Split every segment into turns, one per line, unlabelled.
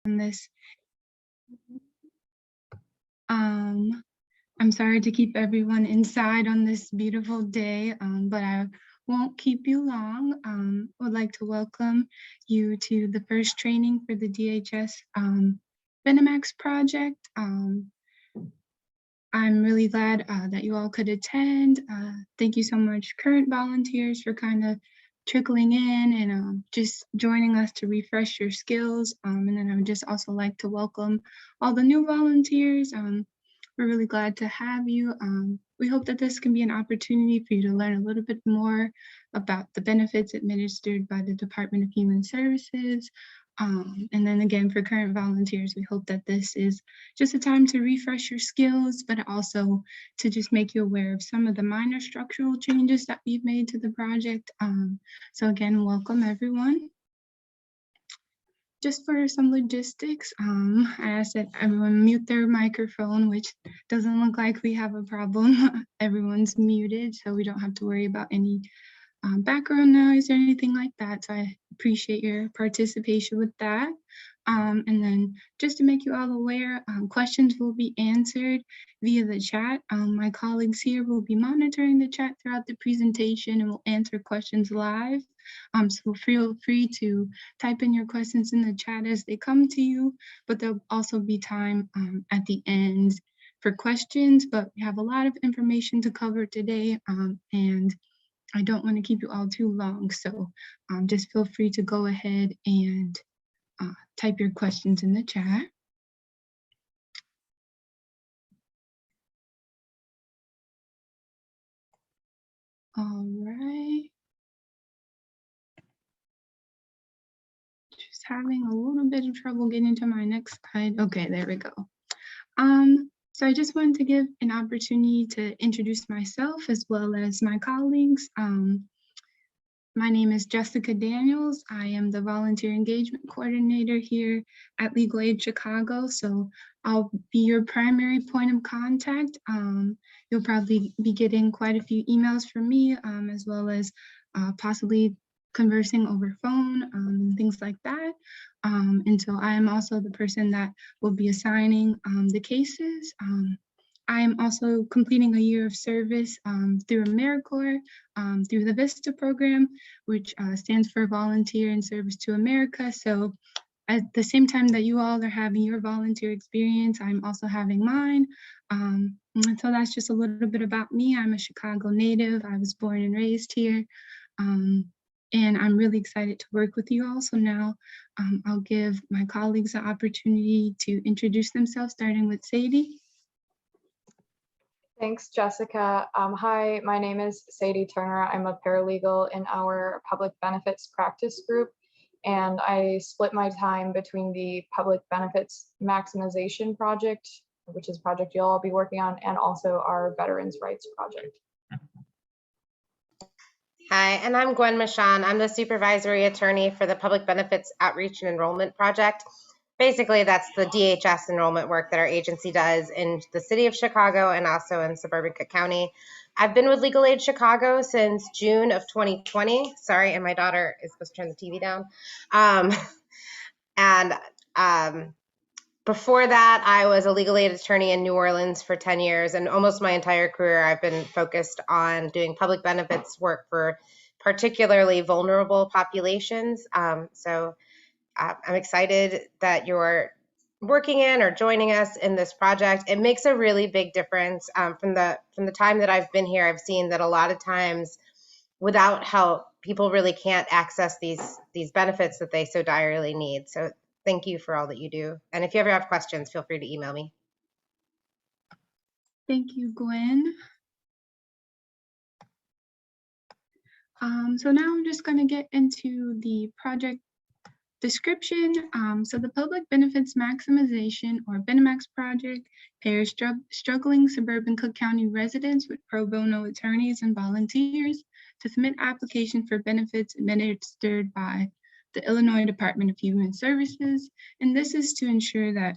on this. I'm sorry to keep everyone inside on this beautiful day, but I won't keep you long. I would like to welcome you to the first training for the DHS Benemax project. I'm really glad that you all could attend. Thank you so much, current volunteers, for kind of trickling in and just joining us to refresh your skills. And then I would just also like to welcome all the new volunteers. We're really glad to have you. We hope that this can be an opportunity for you to learn a little bit more about the benefits administered by the Department of Human Services. And then again, for current volunteers, we hope that this is just a time to refresh your skills, but also to just make you aware of some of the minor structural changes that we've made to the project. So again, welcome everyone. Just for some logistics, I asked that everyone mute their microphone, which doesn't look like we have a problem. Everyone's muted, so we don't have to worry about any background noise or anything like that. So I appreciate your participation with that. And then just to make you all aware, questions will be answered via the chat. My colleagues here will be monitoring the chat throughout the presentation and will answer questions live. So feel free to type in your questions in the chat as they come to you, but there'll also be time at the end for questions, but we have a lot of information to cover today, and I don't want to keep you all too long, so just feel free to go ahead and type your questions in the chat. All right. Just having a little bit of trouble getting to my next slide. Okay, there we go. So I just wanted to give an opportunity to introduce myself as well as my colleagues. My name is Jessica Daniels. I am the Volunteer Engagement Coordinator here at Legal Aid Chicago. So I'll be your primary point of contact. You'll probably be getting quite a few emails from me, as well as possibly conversing over phone and things like that. And so I am also the person that will be assigning the cases. I am also completing a year of service through AmeriCorps, through the VISTA program, which stands for Volunteer in Service to America. So at the same time that you all are having your volunteer experience, I'm also having mine. And so that's just a little bit about me. I'm a Chicago native. I was born and raised here. And I'm really excited to work with you all. So now I'll give my colleagues the opportunity to introduce themselves, starting with Sadie.
Thanks, Jessica. Hi, my name is Sadie Turner. I'm a paralegal in our public benefits practice group, and I split my time between the public benefits maximization project, which is a project you'll all be working on, and also our veterans rights project.
Hi, and I'm Gwen Michon. I'm the supervisory attorney for the Public Benefits Outreach and Enrollment Project. Basically, that's the DHS enrollment work that our agency does in the city of Chicago and also in suburban Cook County. I've been with Legal Aid Chicago since June of 2020. Sorry, and my daughter is supposed to turn the TV down. Before that, I was a legal aid attorney in New Orleans for 10 years, and almost my entire career I've been focused on doing public benefits work for particularly vulnerable populations. I'm excited that you're working in or joining us in this project. It makes a really big difference. From the time that I've been here, I've seen that a lot of times without help, people really can't access these benefits that they so direly need. So thank you for all that you do. And if you ever have questions, feel free to email me.
Thank you, Gwen. So now I'm just going to get into the project description. So the Public Benefits Maximization, or Benemax project, pairs struggling suburban Cook County residents with pro bono attorneys and volunteers to submit applications for benefits administered by the Illinois Department of Human Services. And this is to ensure that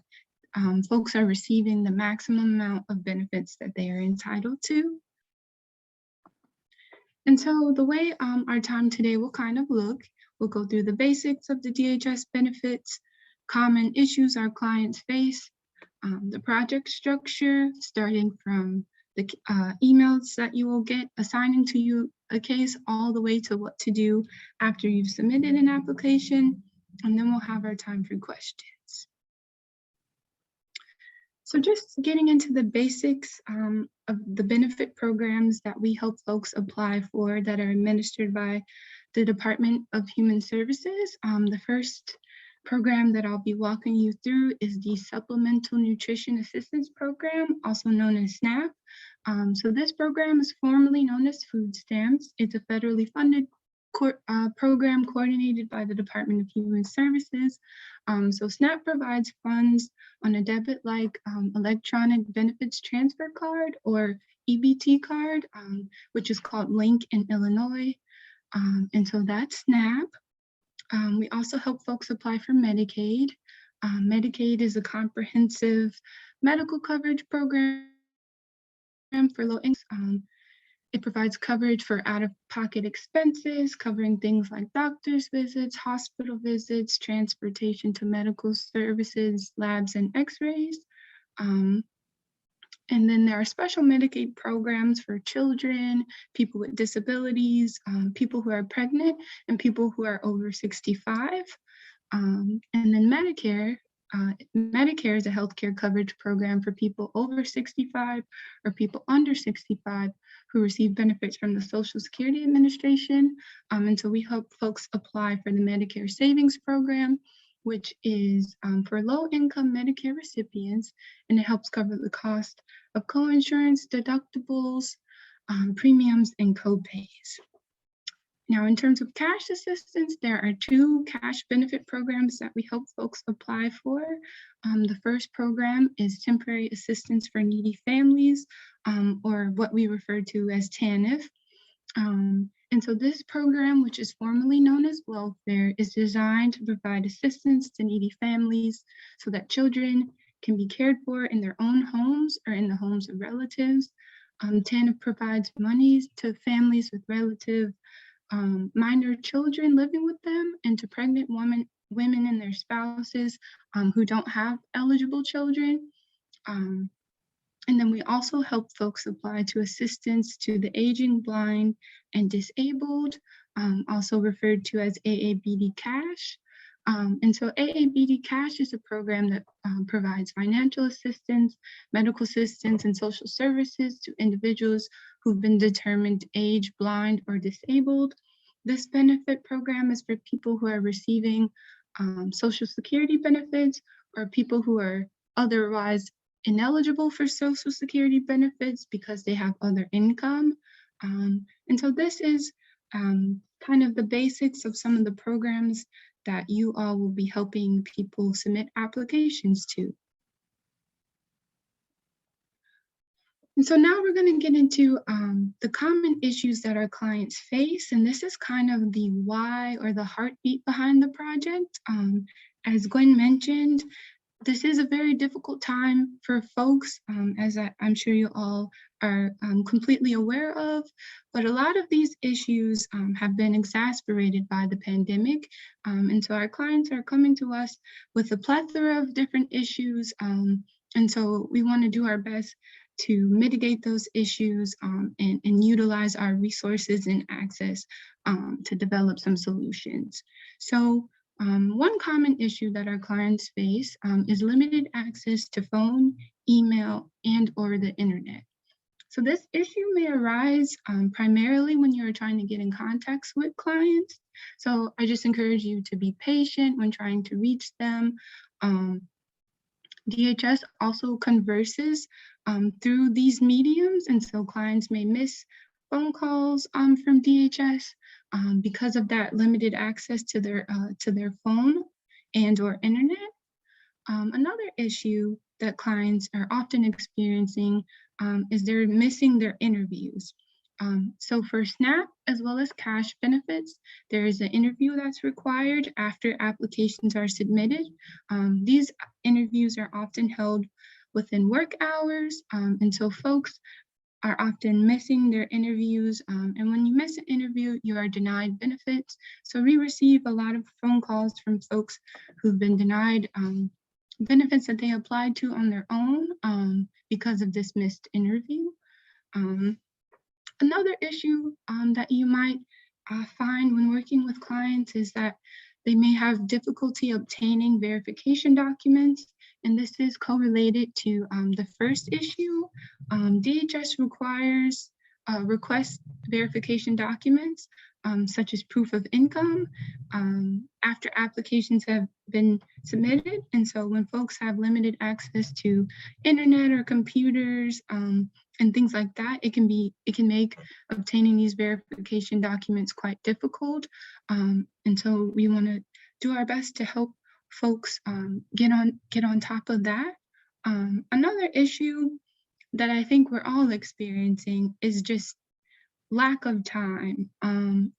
folks are receiving the maximum amount of benefits that they are entitled to. And so the way our time today will kind of look, we'll go through the basics of the DHS benefits, common issues our clients face, the project structure, starting from the emails that you will get assigning to you a case all the way to what to do after you've submitted an application, and then we'll have our time for questions. So just getting into the basics of the benefit programs that we help folks apply for that are administered by the Department of Human Services. The first program that I'll be walking you through is the Supplemental Nutrition Assistance Program, also known as SNAP. So this program is formerly known as food stamps. It's a federally funded program coordinated by the Department of Human Services. So SNAP provides funds on a debit-like electronic benefits transfer card, or EBT card, which is called Link in Illinois. And so that's SNAP. We also help folks apply for Medicaid. Medicaid is a comprehensive medical coverage program for low income. It provides coverage for out-of-pocket expenses, covering things like doctor's visits, hospital visits, transportation to medical services, labs, and x-rays. And then there are special Medicaid programs for children, people with disabilities, people who are pregnant, and people who are over 65. And then Medicare. Medicare is a healthcare coverage program for people over 65 or people under 65 who receive benefits from the Social Security Administration. And so we help folks apply for the Medicare Savings Program, which is for low-income Medicare recipients, and it helps cover the cost of co-insurance, deductibles, premiums, and co-pays. Now, in terms of cash assistance, there are two cash benefit programs that we help folks apply for. The first program is Temporary Assistance for Needy Families, or what we refer to as TANF. And so this program, which is formerly known as welfare, is designed to provide assistance to needy families so that children can be cared for in their own homes or in the homes of relatives. TANF provides monies to families with relative minor children living with them, and to pregnant women and their spouses who don't have eligible children. And then we also help folks apply to assistance to the aging, blind, and disabled, also referred to as AABD Cash. And so AABD Cash is a program that provides financial assistance, medical assistance, and social services to individuals who've been determined age, blind, or disabled. This benefit program is for people who are receiving Social Security benefits, or people who are otherwise ineligible for Social Security benefits because they have other income. And so this is kind of the basics of some of the programs that you all will be helping people submit applications to. And so now we're going to get into the common issues that our clients face, and this is kind of the why, or the heartbeat behind the project. As Gwen mentioned, this is a very difficult time for folks, as I'm sure you all are completely aware of, but a lot of these issues have been exacerbated by the pandemic. And so our clients are coming to us with a plethora of different issues. And so we want to do our best to mitigate those issues and utilize our resources and access to develop some solutions. So one common issue that our clients face is limited access to phone, email, and or the internet. So this issue may arise primarily when you're trying to get in contact with clients. So I just encourage you to be patient when trying to reach them. DHS also converses through these mediums, and so clients may miss phone calls from DHS because of that limited access to their phone and or internet. Another issue that clients are often experiencing is they're missing their interviews. So for SNAP as well as cash benefits, there is an interview that's required after applications are submitted. These interviews are often held within work hours, and so folks are often missing their interviews. And when you miss an interview, you are denied benefits. So we receive a lot of phone calls from folks who've been denied benefits that they applied to on their own because of this missed interview. Another issue that you might find when working with clients is that they may have difficulty obtaining verification documents, and this is correlated to the first issue. DHS requests verification documents such as proof of income after applications have been submitted. And so when folks have limited access to internet or computers and things like that, it can make obtaining these verification documents quite difficult. And so we want to do our best to help folks get on top of that. Another issue that I think we're all experiencing is just lack of time.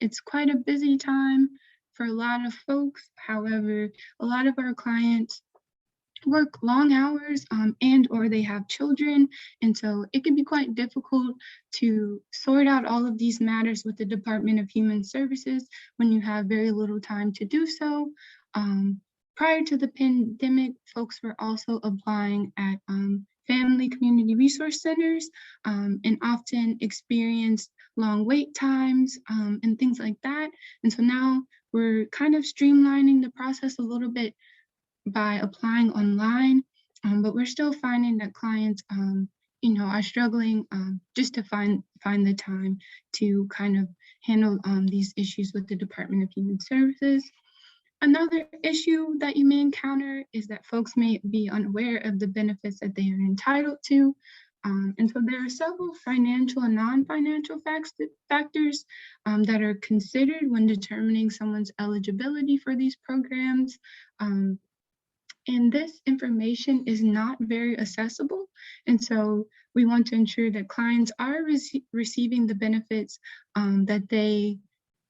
It's quite a busy time for a lot of folks. However, a lot of our clients work long hours and or they have children, and so it can be quite difficult to sort out all of these matters with the Department of Human Services when you have very little time to do so. Prior to the pandemic, folks were also applying at family community resource centers and often experienced long wait times and things like that. And so now we're kind of streamlining the process a little bit by applying online, but we're still finding that clients, are struggling just to find the time to kind of handle these issues with the Department of Human Services. Another issue that you may encounter is that folks may be unaware of the benefits that they are entitled to. And so there are several financial and non-financial factors that are considered when determining someone's eligibility for these programs. And this information is not very accessible. And so we want to ensure that clients are receiving the benefits that they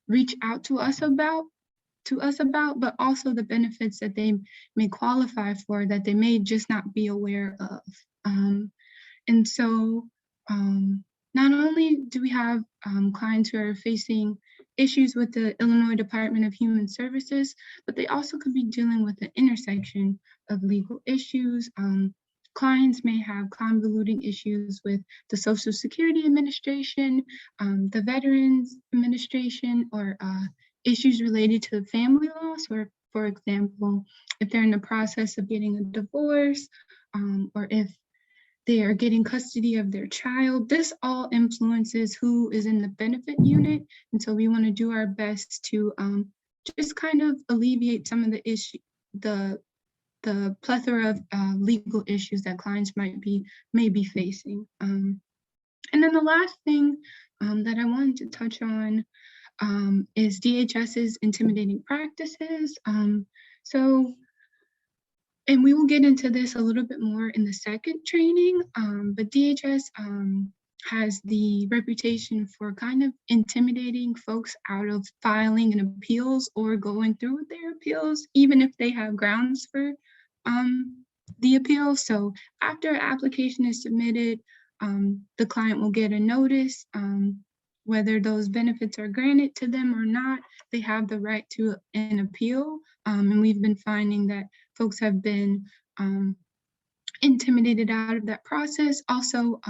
reach out to us about, but also the benefits that they may qualify for that they may just not be aware of. And so not only do we have clients who are facing issues with the Illinois Department of Human Services, but they also could be dealing with the intersection of legal issues. Clients may have convoluting issues with the Social Security Administration, the Veterans Administration, or issues related to family law. So, for example, if they're in the process of getting a divorce, or if they are getting custody of their child, this all influences who is in the benefit unit. And so we want to do our best to just kind of alleviate some of the issue, the plethora of legal issues that clients may be facing. And then the last thing that I wanted to touch on is DHS's intimidating practices. And we will get into this a little bit more in the second training, but DHS has the reputation for kind of intimidating folks out of filing an appeals or going through with their appeals, even if they have grounds for the appeal. So after an application is submitted, the client will get a notice. Whether those benefits are granted to them or not, they have the right to an appeal. And we've been finding that folks have been intimidated out of that process. Also,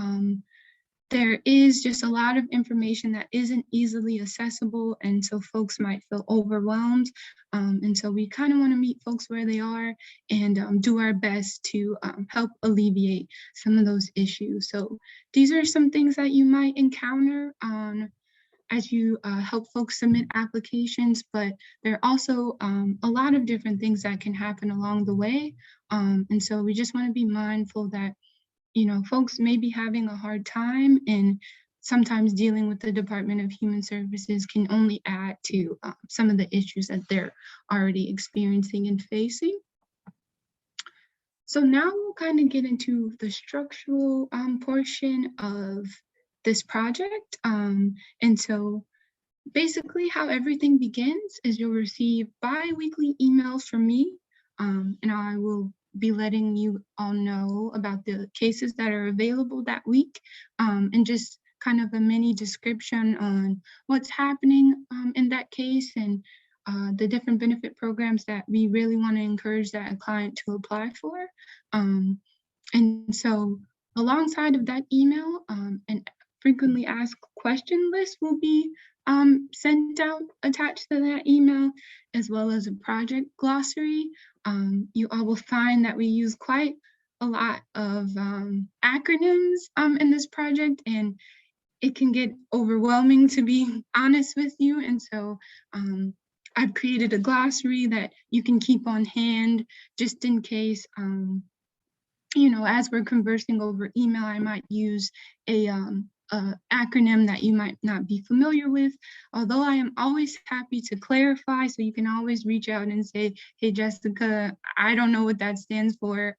there is just a lot of information that isn't easily accessible, and so folks might feel overwhelmed. And so we kind of want to meet folks where they are and do our best to help alleviate some of those issues. So these are some things that you might encounter as you help folks submit applications, but there are also a lot of different things that can happen along the way. And so we just want to be mindful that folks may be having a hard time, and sometimes dealing with the Department of Human Services can only add to some of the issues that they're already experiencing and facing. So now we'll kind of get into the structural portion of this project. And so basically how everything begins is you'll receive bi-weekly emails from me, and I will be letting you all know about the cases that are available that week, and just kind of a mini description on what's happening in that case, and the different benefit programs that we really want to encourage that client to apply for. And so alongside of that email, an frequently asked question list will be sent out attached to that email, as well as a project glossary. You all will find that we use quite a lot of acronyms in this project, and it can get overwhelming, to be honest with you. And so I've created a glossary that you can keep on hand just in case, you know, as we're conversing over email, I might use a acronym that you might not be familiar with, although I am always happy to clarify. So you can always reach out and say, hey, Jessica, I don't know what that stands for,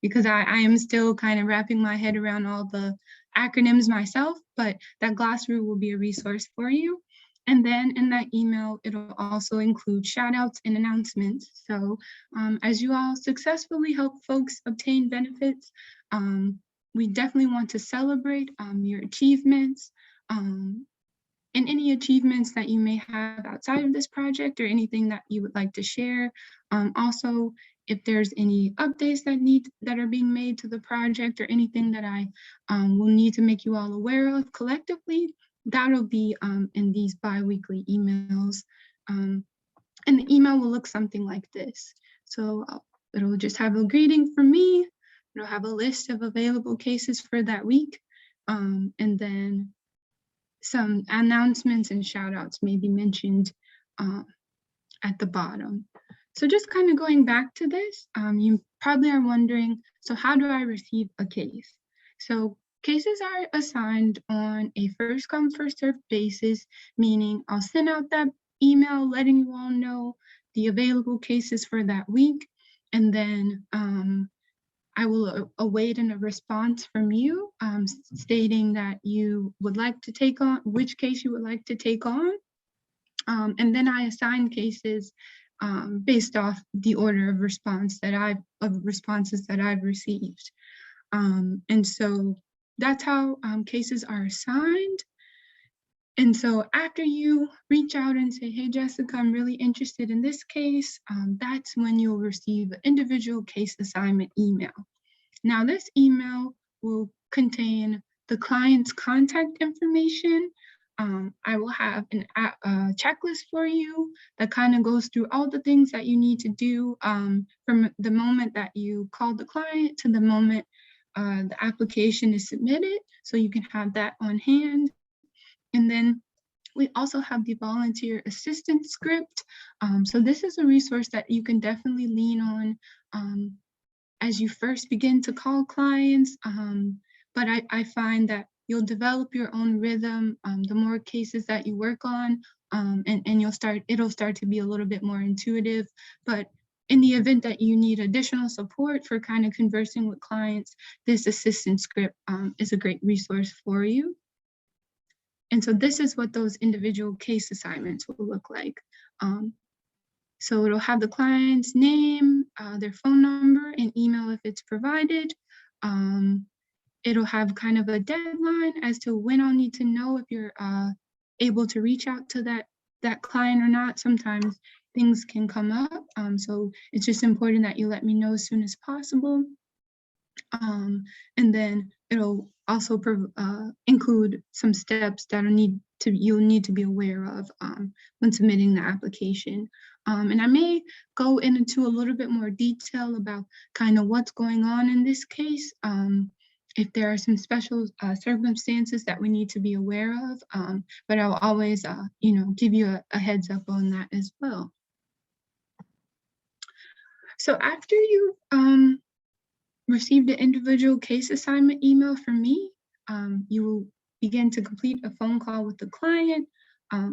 because I am still kind of wrapping my head around all the acronyms myself, but that glossary will be a resource for you. And then in that email, it'll also include shout outs and announcements. So as you all successfully help folks obtain benefits, we definitely want to celebrate your achievements, and any achievements that you may have outside of this project or anything that you would like to share. Also, if there's any updates that are being made to the project or anything that I will need to make you all aware of collectively, that'll be in these bi-weekly emails. And the email will look something like this. So it'll just have a greeting from me. It'll have a list of available cases for that week. And then some announcements and shout outs may be mentioned at the bottom. So just kind of going back to this, you probably are wondering, so how do I receive a case? So cases are assigned on a first come, first served basis, meaning I'll send out that email letting you all know the available cases for that week. And then I will await a response from you stating that you would like to take on, which case you would like to take on. And then I assign cases based off the order of responses that I've received. And so that's how cases are assigned. And so after you reach out and say, hey, Jessica, I'm really interested in this case, that's when you'll receive an individual case assignment email. Now, this email will contain the client's contact information. I will have a checklist for you that kind of goes through all the things that you need to do from the moment that you call the client to the moment the application is submitted, so you can have that on hand. And then we also have the volunteer assistance script. So this is a resource that you can definitely lean on as you first begin to call clients. But I find that you'll develop your own rhythm the more cases that you work on, and it'll start to be a little bit more intuitive. But in the event that you need additional support for kind of conversing with clients, this assistance script is a great resource for you. And so this is what those individual case assignments will look like. So it'll have the client's name, their phone number, and email if it's provided. It'll have kind of a deadline as to when I'll need to know if you're able to reach out to that client or not. Sometimes things can come up. So it's just important that you let me know as soon as possible. And then it'll also include some steps that you'll need to be aware of when submitting the application. And I may go into a little bit more detail about kind of what's going on in this case, if there are some special circumstances that we need to be aware of, but I'll always give you a heads up on that as well. So after you received an individual case assignment email from me, you will begin to complete a phone call with the client.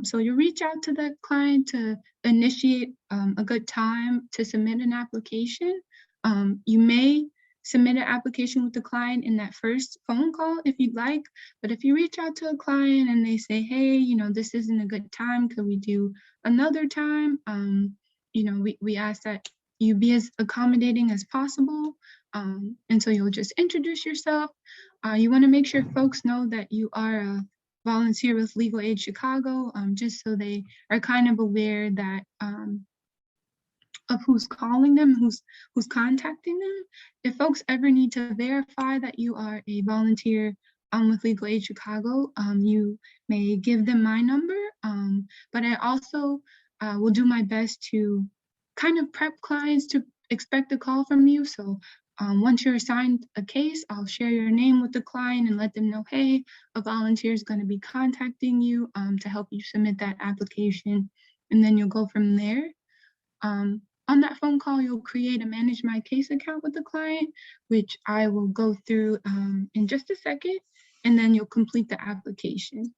So you reach out to the client to initiate a good time to submit an application. You may submit an application with the client in that first phone call if you'd like, but if you reach out to a client and they say, hey, this isn't a good time, could we do another time? We ask that you be as accommodating as possible. And so you'll just introduce yourself. You want to make sure folks know that you are a volunteer with Legal Aid Chicago, just so they are kind of aware that of who's calling them, who's contacting them. If folks ever need to verify that you are a volunteer with Legal Aid Chicago, you may give them my number, but I also will do my best to kind of prep clients to expect a call from you. So once you're assigned a case, I'll share your name with the client and let them know, hey, a volunteer is going to be contacting you to help you submit that application, and then you'll go from there. On that phone call, you'll create a Manage My Case account with the client, which I will go through in just a second, and then you'll complete the application.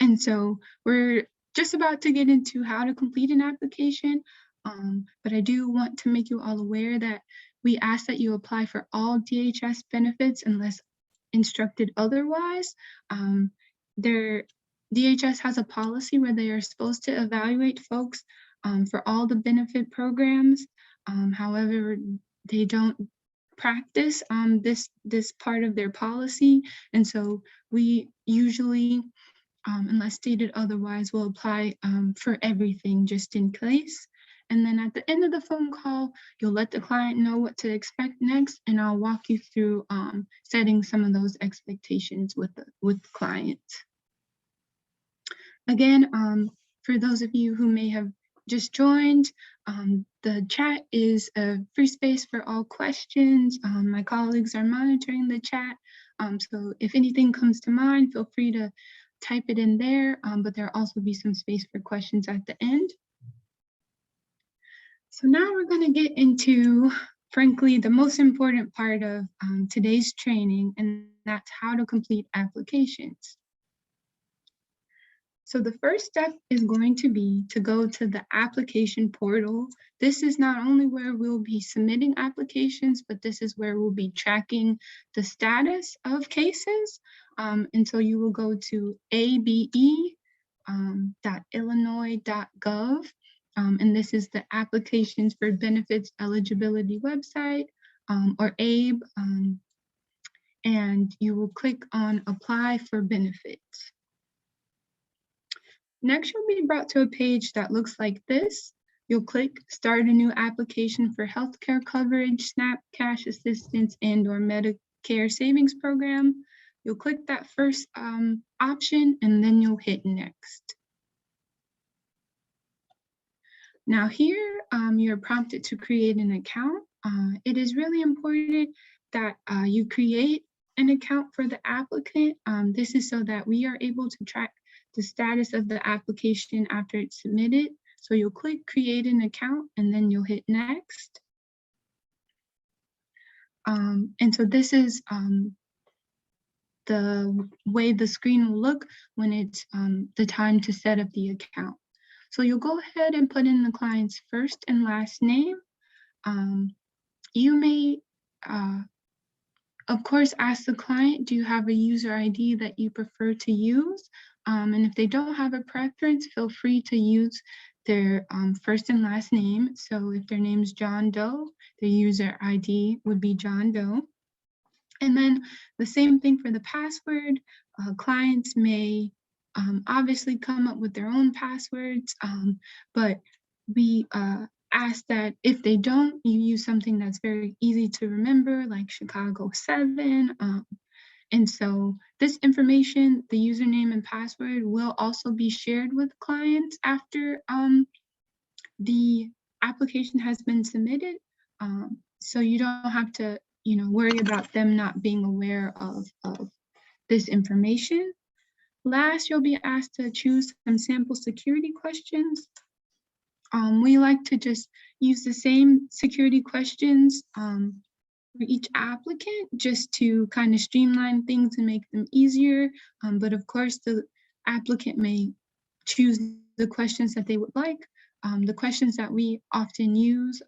And so we're just about to get into how to complete an application, but I do want to make you all aware that we ask that you apply for all DHS benefits unless instructed otherwise. DHS has a policy where they are supposed to evaluate folks for all the benefit programs. However, they don't practice this part of their policy. And so we usually, unless stated otherwise, will apply for everything just in case. And then at the end of the phone call, you'll let the client know what to expect next, and I'll walk you through setting some of those expectations with the client. Again, for those of you who may have just joined, the chat is a free space for all questions. My colleagues are monitoring the chat, so if anything comes to mind, feel free to type it in there, but there'll also be some space for questions at the end. So now we're going to get into, frankly, the most important part of today's training, and that's how to complete applications. So the first step is going to be to go to the application portal. This is not only where we'll be submitting applications, but this is where we'll be tracking the status of cases. And so you will go to abe.illinois.gov. And this is the Applications for Benefits Eligibility website, or ABE. And you will click on Apply for Benefits. Next, you'll be brought to a page that looks like this. You'll click Start a New Application for Healthcare Coverage, SNAP, Cash Assistance, and/or Medicare Savings Program. You'll click that first option, and then you'll hit Next. Now here, you're prompted to create an account. It is really important that you create an account for the applicant. This is so that we are able to track the status of the application after it's submitted. So you'll click Create an Account, and then you'll hit Next. And so this is the way the screen will look when it's the time to set up the account. So you'll go ahead and put in the client's first and last name. You may, of course, ask the client, do you have a user ID that you prefer to use? And if they don't have a preference, feel free to use their first and last name. So if their name's John Doe, their user ID would be John Doe. And then the same thing for the password. Clients may obviously come up with their own passwords, but we ask that if they don't, you use something that's very easy to remember, like Chicago 7. And so this information, the username and password, will also be shared with clients after the application has been submitted. So you don't have to, worry about them not being aware of this information. Last, you'll be asked to choose some sample security questions. We like to just use the same security questions for each applicant, just to kind of streamline things and make them easier. But of course, the applicant may choose the questions that they would like. The questions that we often use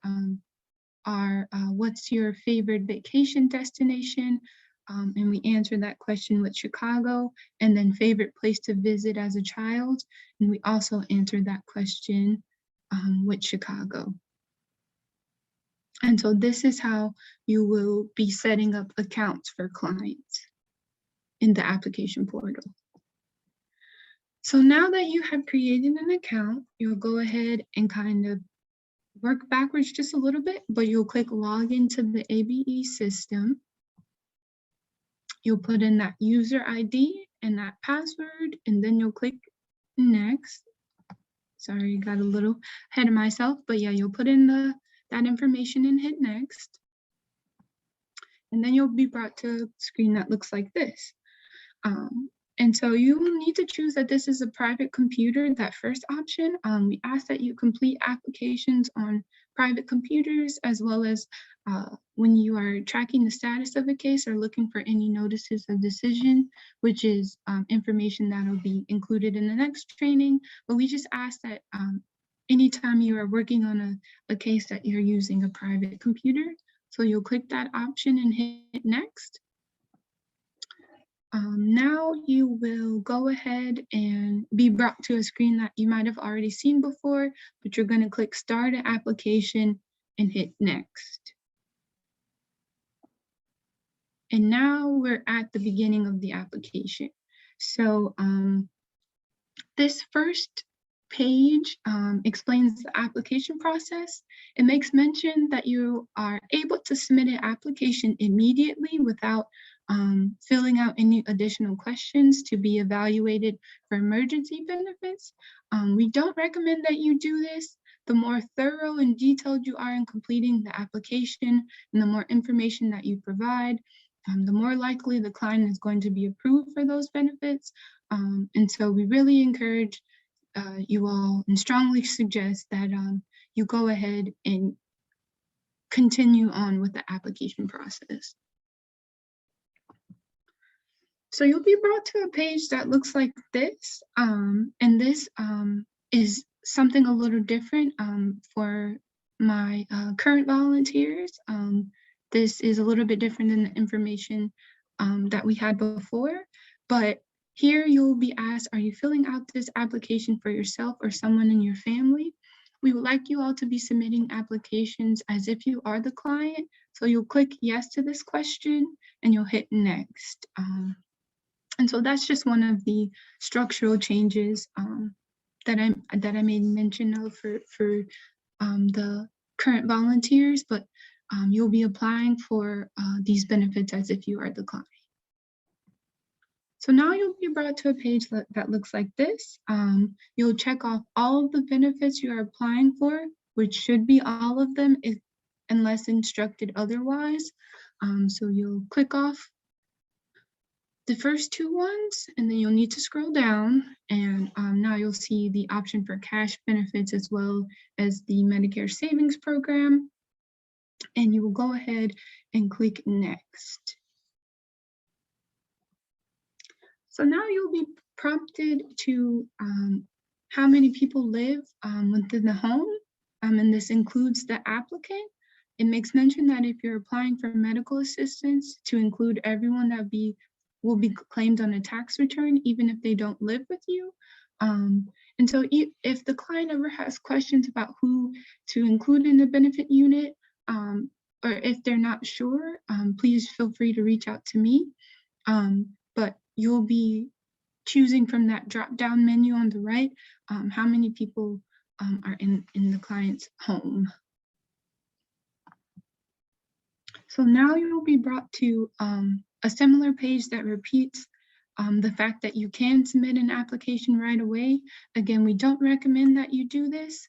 are, what's your favorite vacation destination? And we answer that question with Chicago, and then favorite place to visit as a child. And we also answer that question with Chicago. And so this is how you will be setting up accounts for clients in the application portal. So now that you have created an account, you'll go ahead and kind of work backwards just a little bit, but you'll click log into the ABE system. You'll put in that user ID and that password, and then you'll click next. Sorry, got a little ahead of myself, but yeah, you'll put in that information and hit next. And then you'll be brought to a screen that looks like this. And so you will need to choose that this is a private computer, that first option. We ask that you complete applications on private computers, as well as when you are tracking the status of a case or looking for any notices of decision, which is information that will be included in the next training. But we just ask that anytime you are working on a case that you're using a private computer. So you'll click that option and hit next. Now you will go ahead and be brought to a screen that you might have already seen before, but you're going to click Start an Application and hit Next. And now we're at the beginning of the application. So this first page explains the application process. It makes mention that you are able to submit an application immediately without filling out any additional questions to be evaluated for emergency benefits. We don't recommend that you do this. The more thorough and detailed you are in completing the application and the more information that you provide, the more likely the client is going to be approved for those benefits. And so we really encourage you all and strongly suggest that you go ahead and continue on with the application process. So you'll be brought to a page that looks like this, and this is something a little different for my current volunteers. This is a little bit different than the information that we had before, but here you'll be asked, are you filling out this application for yourself or someone in your family? We would like you all to be submitting applications as if you are the client. So you'll click yes to this question and you'll hit next. And so that's just one of the structural changes that I made mention of for the current volunteers, but you'll be applying for these benefits as if you are the client. So now you'll be brought to a page that looks like this. You'll check off all of the benefits you are applying for, which should be all of them unless instructed otherwise. So you'll click off the first two ones, and then you'll need to scroll down, and now you'll see the option for cash benefits as well as the Medicare Savings Program, and you will go ahead and click Next. So now you'll be prompted to how many people live within the home, and this includes the applicant. It makes mention that if you're applying for medical assistance, to include everyone that will be claimed on a tax return, even if they don't live with you. And so if the client ever has questions about who to include in the benefit unit, or if they're not sure, please feel free to reach out to me. But you'll be choosing from that drop-down menu on the right, how many people are in the client's home. So now you'll be brought to a similar page that repeats the fact that you can submit an application right away. Again, we don't recommend that you do this.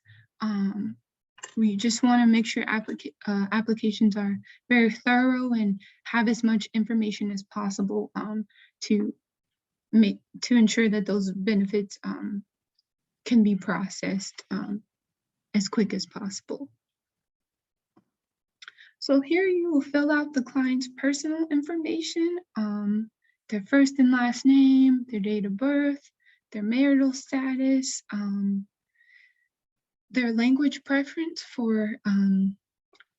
We just want to make sure applications are very thorough and have as much information as possible to ensure that those benefits can be processed as quick as possible. So here you will fill out the client's personal information, their first and last name, their date of birth, their marital status, their language preference for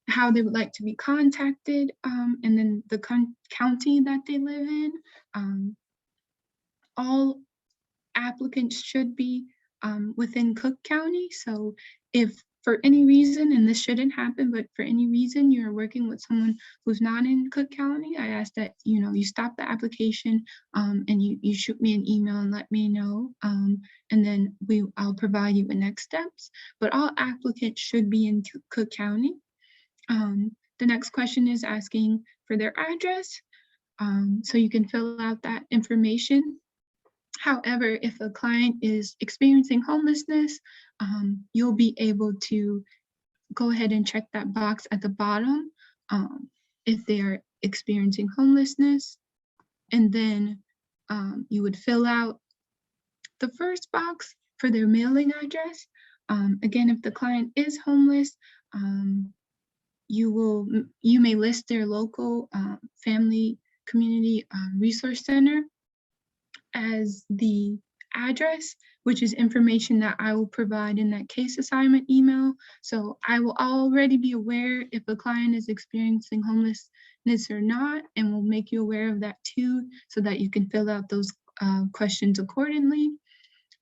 how they would like to be contacted, and then the county that they live in. All applicants should be within Cook County. So if for any reason, and this shouldn't happen, but for any reason you're working with someone who's not in Cook County, I ask that you stop the application and you shoot me an email and let me know, and then I'll provide you with next steps. But all applicants should be in Cook County. The next question is asking for their address, so you can fill out that information. However, if a client is experiencing homelessness, you'll be able to go ahead and check that box at the bottom if they are experiencing homelessness. And then you would fill out the first box for their mailing address. Again, if the client is homeless, you may list their local family community resource center as the address, which is information that I will provide in that case assignment email. So I will already be aware if a client is experiencing homelessness or not, and will make you aware of that too, so that you can fill out those questions accordingly.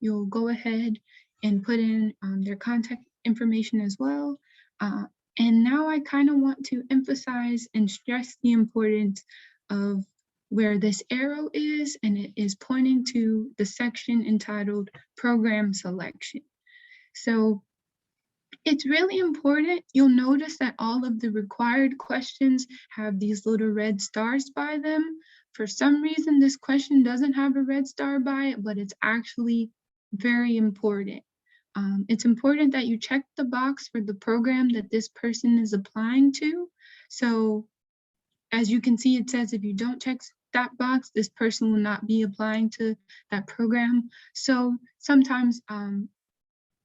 You'll go ahead and put in their contact information as well. And now I kind of want to emphasize and stress the importance of where this arrow is, and it is pointing to the section entitled Program Selection. So it's really important. You'll notice that all of the required questions have these little red stars by them. For some reason, this question doesn't have a red star by it, but it's actually very important. It's important that you check the box for the program that this person is applying to. So as you can see, it says if you don't check that box, this person will not be applying to that program. So sometimes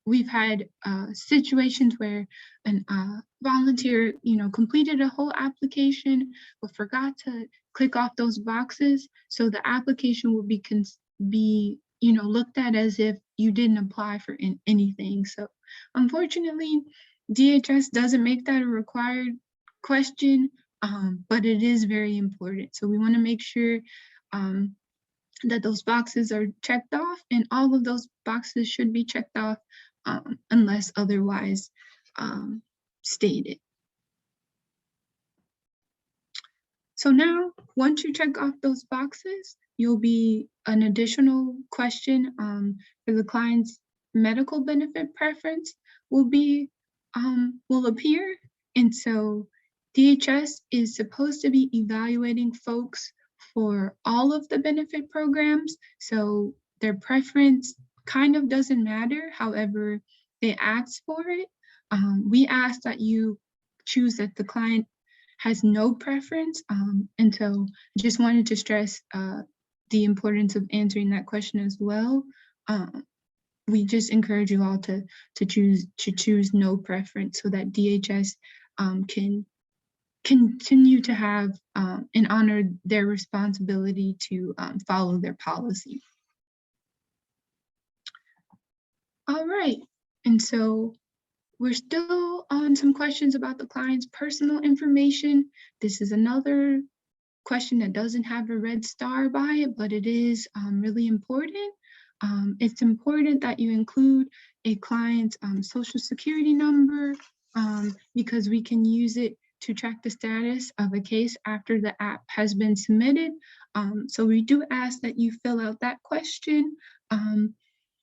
we've had situations where a volunteer, completed a whole application but forgot to click off those boxes. So the application will be looked at as if you didn't apply for anything. So unfortunately, DHS doesn't make that a required question. But it is very important. So we want to make sure that those boxes are checked off, and all of those boxes should be checked off unless otherwise stated. So now, once you check off those boxes, you'll be an additional question for the client's medical benefit preference will appear. And so DHS is supposed to be evaluating folks for all of the benefit programs, so their preference kind of doesn't matter. However, they ask for it. We ask that you choose that the client has no preference, and so I just wanted to stress the importance of answering that question as well. We just encourage you all to choose no preference, so that DHS can continue to have and honor their responsibility to follow their policy. All right, and so we're still on some questions about the client's personal information. This is another question that doesn't have a red star by it, but it is really important. It's important that you include a client's social security number because we can use it to track the status of a case after the app has been submitted. So we do ask that you fill out that question.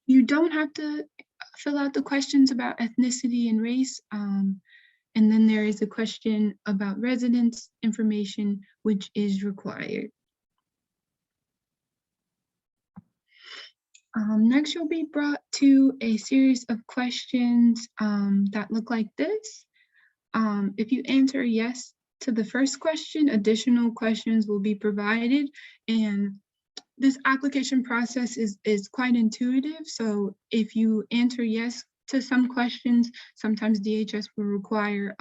You don't have to fill out the questions about ethnicity and race. And then there is a question about residence information, which is required. Next, you'll be brought to a series of questions that look like this. If you answer yes to the first question, additional questions will be provided, and this application process is quite intuitive. So if you answer yes to some questions, sometimes DHS will require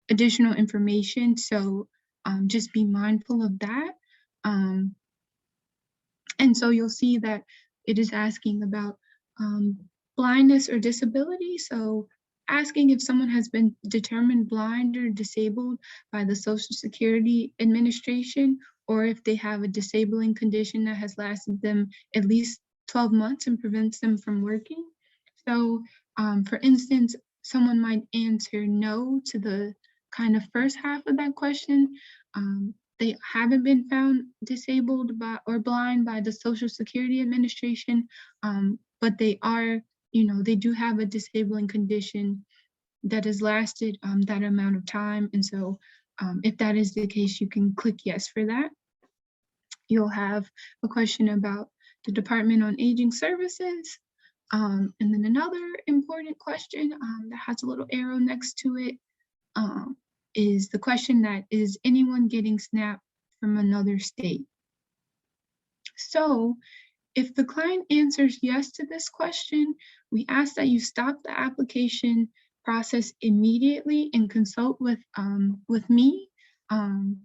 additional information. So just be mindful of that. And so you'll see that it is asking about blindness or disability. So asking if someone has been determined blind or disabled by the Social Security Administration, or if they have a disabling condition that has lasted them at least 12 months and prevents them from working. So for instance, someone might answer no to the kind of first half of that question. They haven't been found disabled by or blind by the Social Security Administration, but they are, they do have a disabling condition that has lasted that amount of time. And so if that is the case, you can click yes for that. You'll have a question about the Department on Aging Services. And then another important question that has a little arrow next to it is the question that is anyone getting SNAP from another state? So if the client answers yes to this question, we ask that you stop the application process immediately and consult with me. And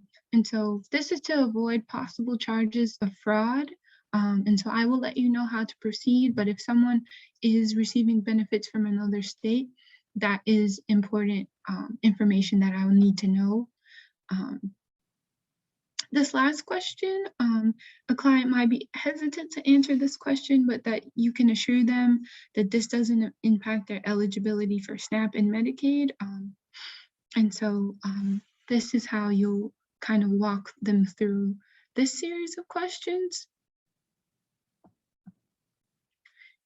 so this is to avoid possible charges of fraud. And so I will let you know how to proceed, but if someone is receiving benefits from another state, that is important information that I will need to know. This last question, a client might be hesitant to answer this question, but that you can assure them that this doesn't impact their eligibility for SNAP and Medicaid. And so this is how you'll kind of walk them through this series of questions.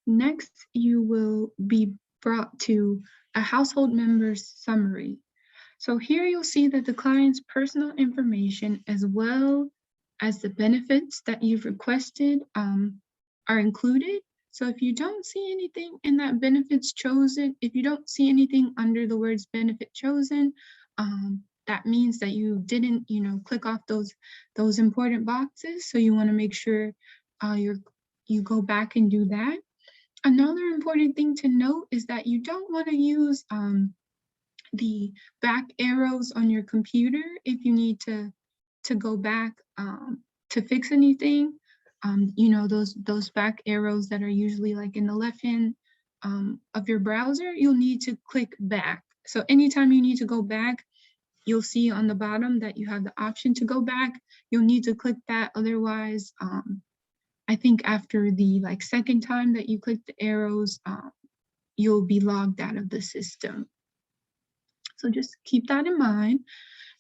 Next, you will be brought to a household member's summary. So here you'll see that the client's personal information as well as the benefits that you've requested are included. So if you don't see anything in that benefits chosen, if you don't see anything under the words benefit chosen, that means that you didn't, click off those important boxes. So you want to make sure you go back and do that. Another important thing to note is that you don't want to use the back arrows on your computer if you need to go back to fix anything. Those back arrows that are usually like in the left hand of your browser, you'll need to click back. So anytime you need to go back, you'll see on the bottom that you have the option to go back. You'll need to click that. Otherwise, I think after the second time that you click the arrows, you'll be logged out of the system. So just keep that in mind.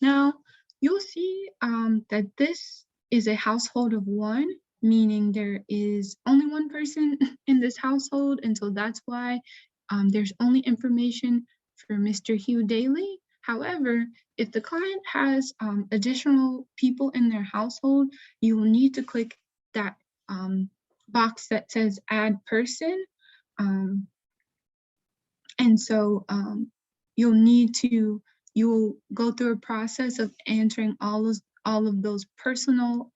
Now, you'll see that this is a household of one, meaning there is only one person in this household. And so that's why there's only information for Mr. Hugh Daly. However, if the client has additional people in their household, you will need to click that box that says add person. And so you'll go through a process of answering all of those personal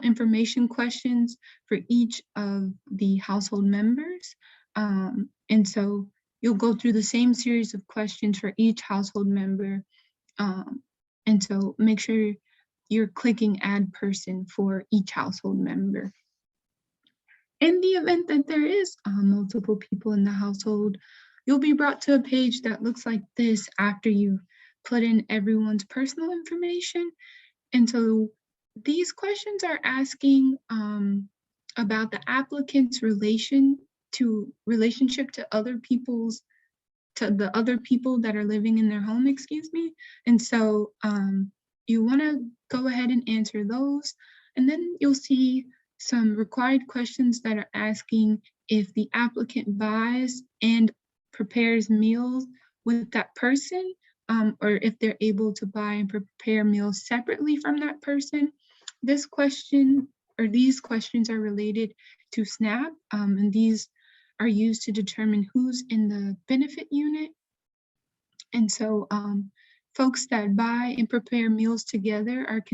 information questions for each of the household members. And so you'll go through the same series of questions for each household member. And so make sure you're clicking add person for each household member. In the event that there is multiple people in the household, you'll be brought to a page that looks like this after you've put in everyone's personal information. And so these questions are asking about the applicant's relationship to other the other people that are living in their home, And so you want to go ahead and answer those. And then you'll see some required questions that are asking if the applicant buys and prepares meals with that person, or if they're able to buy and prepare meals separately from that person. This question or these questions are related to SNAP, and these are used to determine who's in the benefit unit. And so folks that buy and prepare meals together are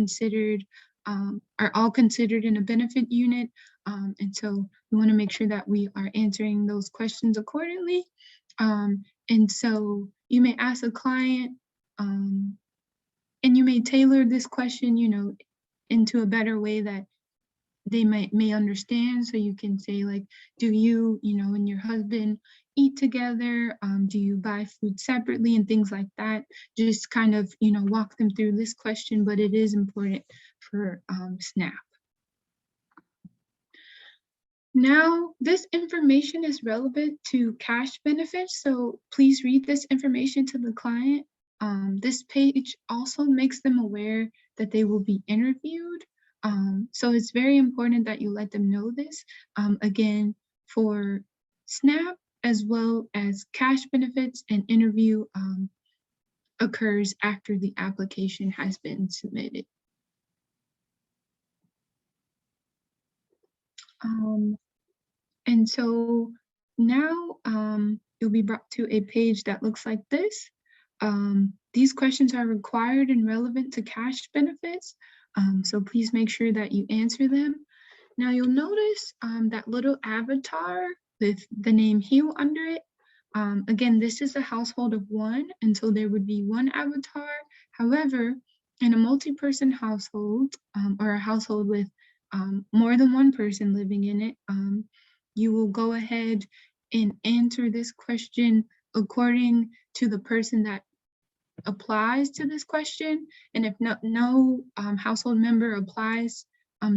all considered in a benefit unit. And so we want to make sure that we are answering those questions accordingly. And so you may ask a client, and you may tailor this question, into a better way that they may understand. So you can say do you, and your husband eat together? Do you buy food separately and things like that? Just kind of, walk them through this question, but it is important for SNAP. Now, this information is relevant to cash benefits, so please read this information to the client. This page also makes them aware that they will be interviewed. So it's very important that you let them know this. Again, for SNAP as well as cash benefits, an interview occurs after the application has been submitted. And so now you'll be brought to a page that looks like this. These questions are required and relevant to cash benefits, so please make sure that you answer them. Now you'll notice that little avatar with the name Hugh under it. Again, this is a household of one, and so there would be one avatar. However, in a multi-person household or a household with more than one person living in it, you will go ahead and answer this question according to the person that applies to this question. And if no household member applies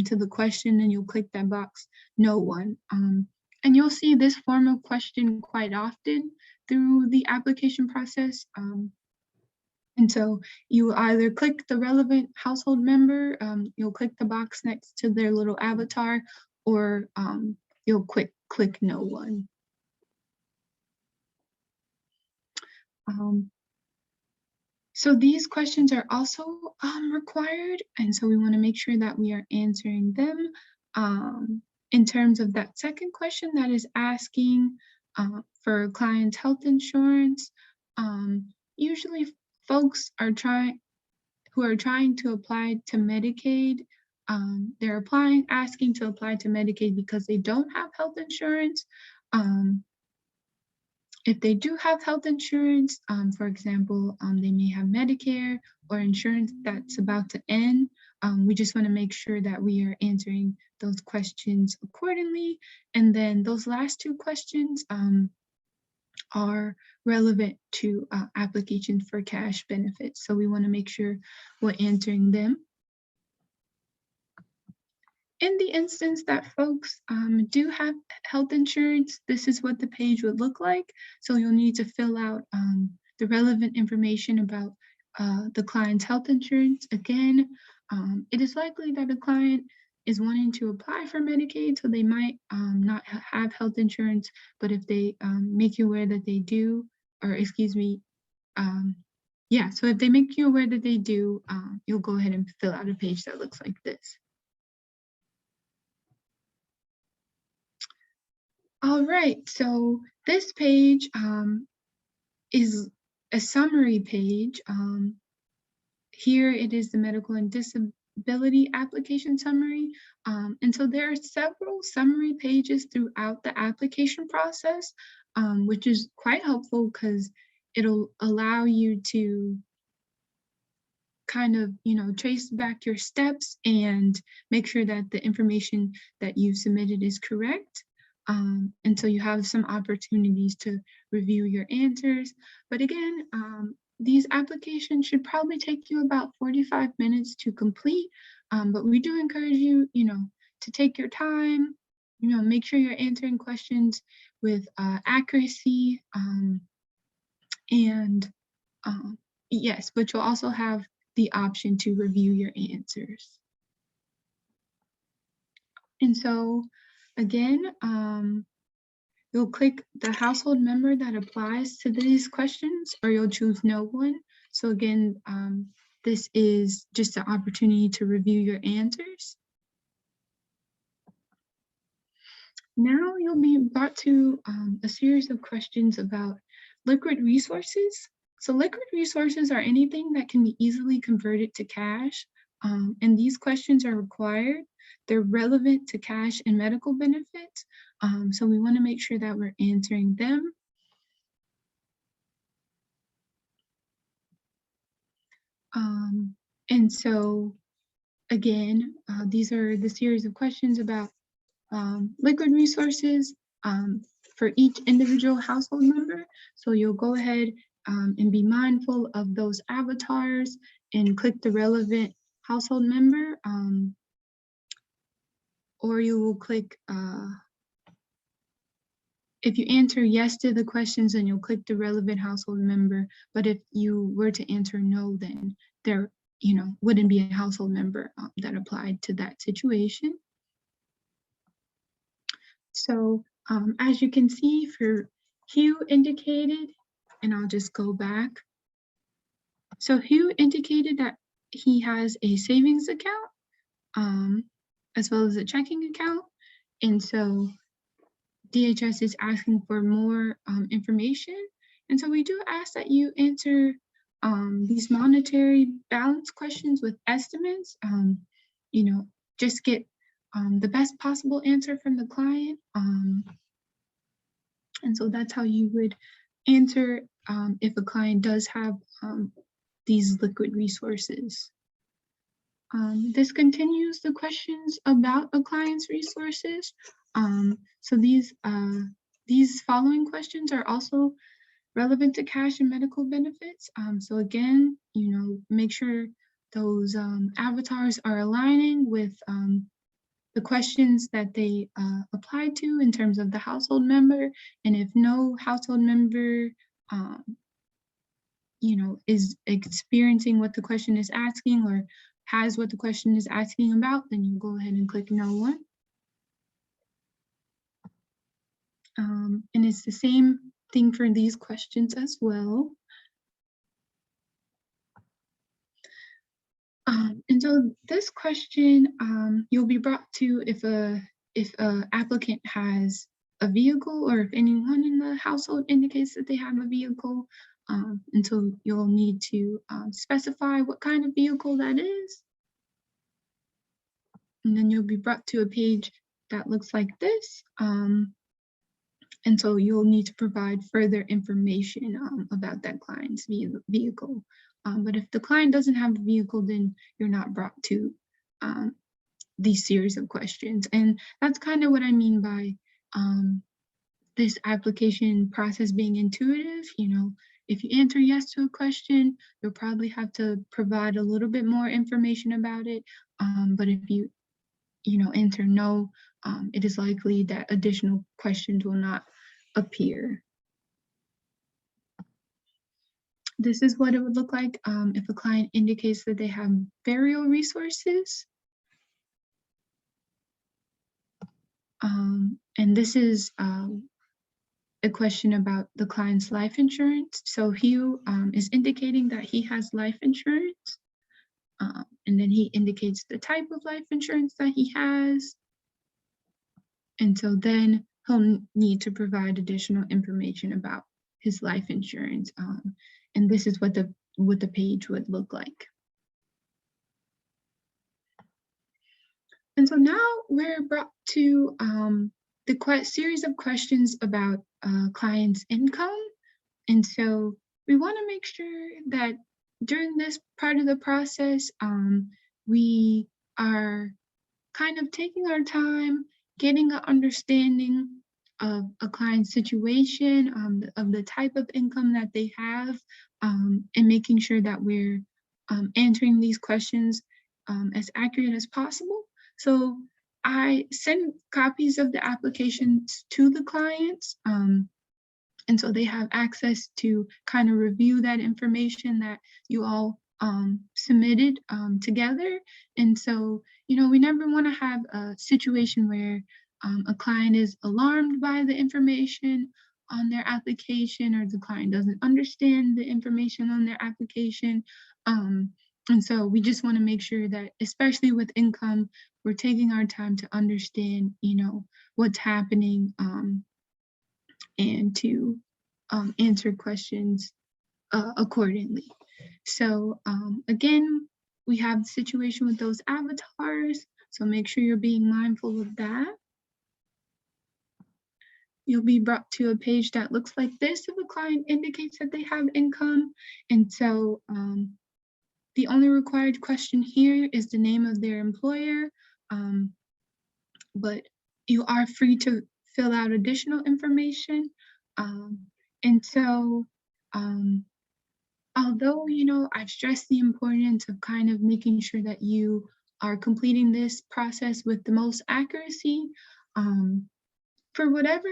to the question, then you'll click that box, no one. And you'll see this form of question quite often through the application process. And so you either click the relevant household member, you'll click the box next to their little avatar, or you'll click no one. So these questions are also required, and so we want to make sure that we are answering them. In terms of that second question that is asking for client's health insurance, usually folks are who are trying to apply to Medicaid, they're asking to apply to Medicaid because they don't have health insurance. If they do have health insurance, for example, they may have Medicare or insurance that's about to end. We just want to make sure that we are answering those questions accordingly. And then those last two questions are relevant to applications for cash benefits. So we want to make sure we're answering them. In the instance that folks do have health insurance, this is what the page would look like. So you'll need to fill out the relevant information about the client's health insurance. Again, it is likely that a client is wanting to apply for Medicaid, so they might not have health insurance, but if they make you aware that they do, or excuse me, yeah, so if they make you aware that they do, you'll go ahead and fill out a page that looks like this. All right, so this page is a summary page. Here it is the medical and disability application summary. And so there are several summary pages throughout the application process, which is quite helpful because it'll allow you to kind of, trace back your steps and make sure that the information that you submitted is correct. And so you have some opportunities to review your answers. But again, these applications should probably take you about 45 minutes to complete. But we do encourage you, to take your time, make sure you're answering questions with accuracy. Yes, but you'll also have the option to review your answers. And so again, you'll click the household member that applies to these questions, or you'll choose no one. So again, this is just an opportunity to review your answers. Now you'll be brought to a series of questions about liquid resources. So liquid resources are anything that can be easily converted to cash, and these questions are required. They're relevant to cash and medical benefits, so we want to make sure that we're answering them. And so again, these are the series of questions about liquid resources for each individual household member. So you'll go ahead and be mindful of those avatars and click the relevant household member, or you will click if you answer yes to the questions, then you'll click the relevant household member. But if you were to answer no, then there, wouldn't be a household member that applied to that situation. So as you can see, for Hugh indicated, and I'll just go back. So Hugh indicated that he has a savings account as well as a checking account. And so DHS is asking for more information. And so we do ask that you answer these monetary balance questions with estimates, just get the best possible answer from the client. And so that's how you would answer if a client does have these liquid resources. This continues the questions about a client's resources. So these following questions are also relevant to cash and medical benefits. So again, make sure those avatars are aligning with the questions that they apply to in terms of the household member. And if no household member is experiencing what the question is asking or has what the question is asking about, then you go ahead and click no one. And it's the same thing for these questions as well. And so this question, you'll be brought to if a applicant has a vehicle, or if anyone in the household indicates that they have a vehicle. And so you'll need to specify what kind of vehicle that is. And then you'll be brought to a page that looks like this. And so you'll need to provide further information about that client's vehicle. But if the client doesn't have a vehicle, then you're not brought to these series of questions. And that's kind of what I mean by this application process being intuitive. If you answer yes to a question, you'll probably have to provide a little bit more information about it. But if you answer no, it is likely that additional questions will not appear. This is what it would look like if a client indicates that they have burial resources. And this is a question about the client's life insurance. So Hugh is indicating that he has life insurance. And then he indicates the type of life insurance that he has. And so then he'll need to provide additional information about his life insurance. And this is what the page would look like. And so now we're brought to the series of questions about client's income. And so we want to make sure that during this part of the process, we are kind of taking our time, getting an understanding of a client's situation, of the type of income that they have, and making sure that we're answering these questions as accurate as possible. So I send copies of the applications to the clients, and so they have access to kind of review that information that you all submitted together. And so, we never want to have a situation where a client is alarmed by the information on their application, or the client doesn't understand the information on their application. And so we just want to make sure that, especially with income, we're taking our time to understand, what's happening, and to answer questions accordingly. So again, we have the situation with those avatars, so make sure you're being mindful of that. You'll be brought to a page that looks like this if a client indicates that they have income. And so the only required question here is the name of their employer, but you are free to fill out additional information. And so although, I've stressed the importance of kind of making sure that you are completing this process with the most accuracy, for whatever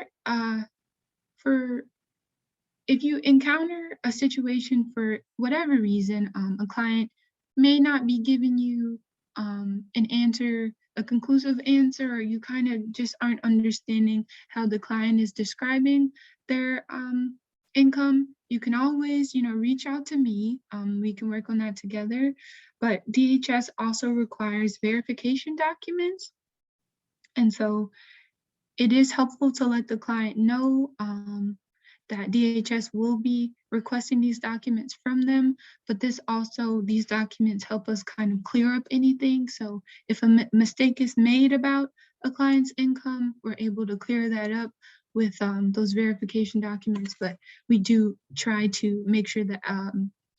if you encounter a situation for whatever reason, a client may not be giving you an answer, a conclusive answer, or you kind of just aren't understanding how the client is describing their income, you can always, reach out to me. We can work on that together. But DHS also requires verification documents. And so it is helpful to let the client know that DHS will be requesting these documents from them, but these documents help us kind of clear up anything. So if a mistake is made about a client's income, we're able to clear that up with those verification documents, but we do try to make sure that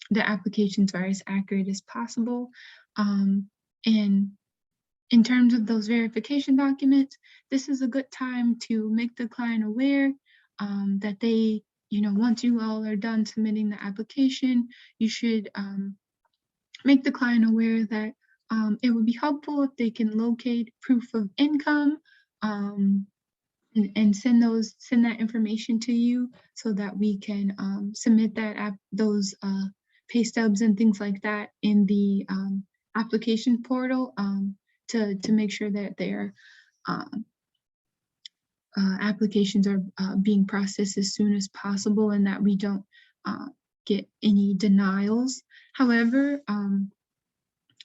the applications are as accurate as possible. And in terms of those verification documents, this is a good time to make the client aware that they, once you all are done submitting the application, you should make the client aware that it would be helpful if they can locate proof of income and send that information to you so that we can submit those pay stubs and things like that in the application portal to make sure that their applications are being processed as soon as possible and that we don't get any denials. However,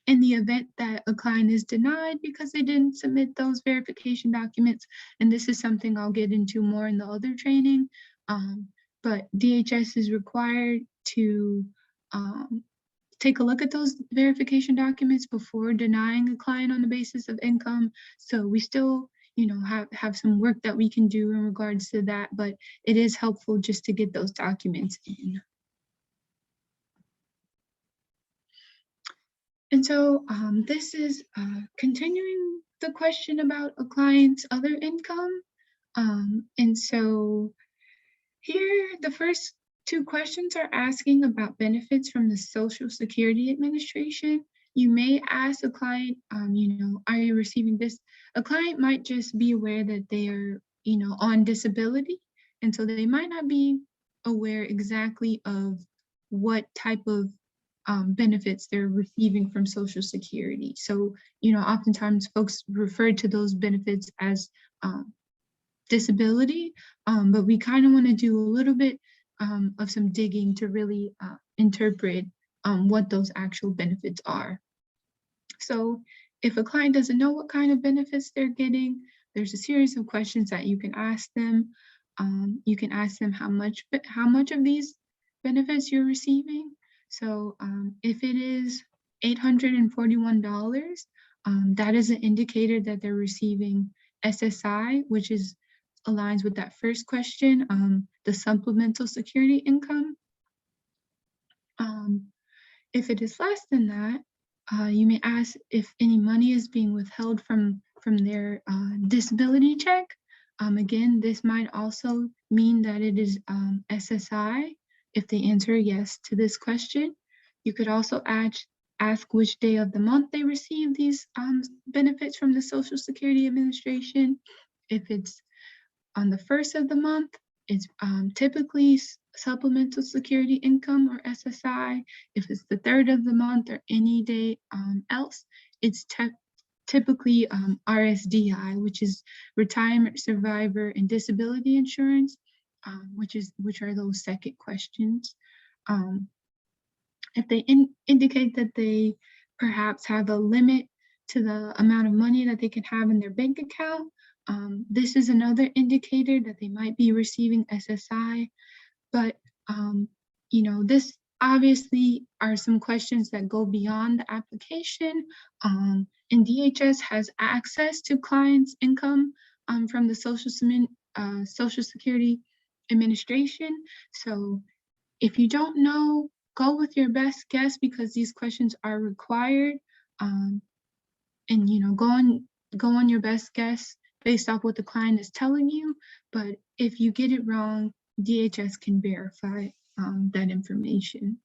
in the event that a client is denied because they didn't submit those verification documents, and this is something I'll get into more in the other training, but DHS is required to take a look at those verification documents before denying a client on the basis of income. So we still, have some work that we can do in regards to that, but it is helpful just to get those documents in. And so this is continuing the question about a client's other income. And so here, the first two questions are asking about benefits from the Social Security Administration. You may ask a client, are you receiving this? A client might just be aware that they are, on disability. And so they might not be aware exactly of what type of benefits they're receiving from Social Security. So, oftentimes folks refer to those benefits as disability, but we kind of want to do a little bit of some digging to really interpret what those actual benefits are. So if a client doesn't know what kind of benefits they're getting, there's a series of questions that you can ask them. You can ask them how much of these benefits you're receiving. So if it is $841, that is an indicator that they're receiving SSI, which aligns with that first question, the supplemental security income. If it is less than that, you may ask if any money is being withheld from their disability check. Again, this might also mean that it is SSI if they answer yes to this question. You could also ask which day of the month they receive these benefits from the Social Security Administration. If it's on the first of the month, it's typically supplemental security income or SSI. If it's the third of the month or any day else, it's typically RSDI, which is Retirement Survivor and Disability Insurance, which are those second questions. If they indicate that they perhaps have a limit to the amount of money that they can have in their bank account, this is another indicator that they might be receiving SSI. But, this obviously are some questions that go beyond the application. And DHS has access to clients' income from the Social Security Administration. So if you don't know, go with your best guess because these questions are required. And, go on your best guess based off what the client is telling you. But if you get it wrong, DHS can verify that information.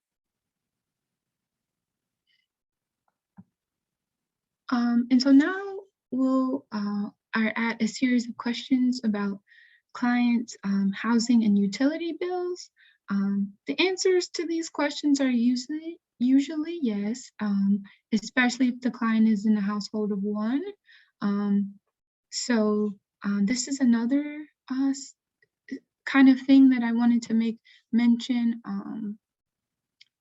And so now we'll are at a series of questions about clients' housing and utility bills? The answers to these questions are usually yes, especially if the client is in a household of one. This is another kind of thing that I wanted to make mention,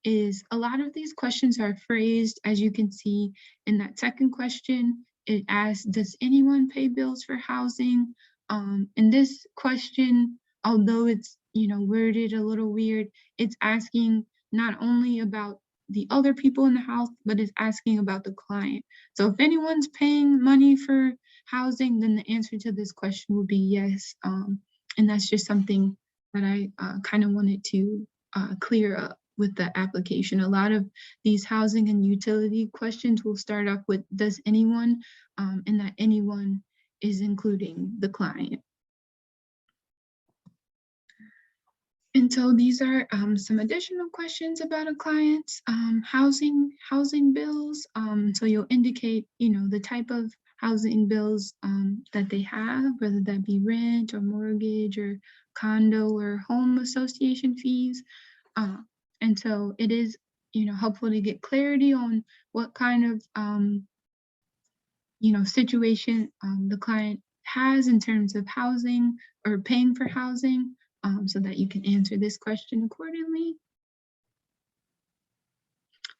is a lot of these questions are phrased, as you can see in that second question. It asks, does anyone pay bills for housing? And this question, although it's worded a little weird, it's asking not only about the other people in the house, but it's asking about the client. So if anyone's paying money for housing, then the answer to this question would be yes. And that's just something that I kind of wanted to clear up with the application. A lot of these housing and utility questions will start off with, does anyone, and that anyone is including the client. And so these are some additional questions about a client's housing bills. So you'll indicate, the type of housing bills that they have, whether that be rent or mortgage or condo or home association fees. And so it is, helpful to get clarity on what kind of, situation the client has in terms of housing or paying for housing, so that you can answer this question accordingly.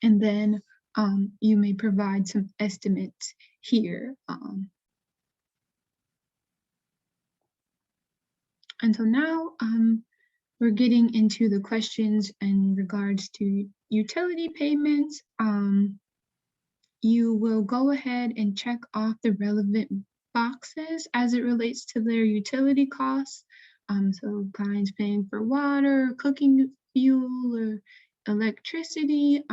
And then you may provide some estimates here. And so now we're getting into the questions in regards to utility payments. You will go ahead and check off the relevant boxes as it relates to their utility costs. So clients paying for water, cooking fuel, or electricity.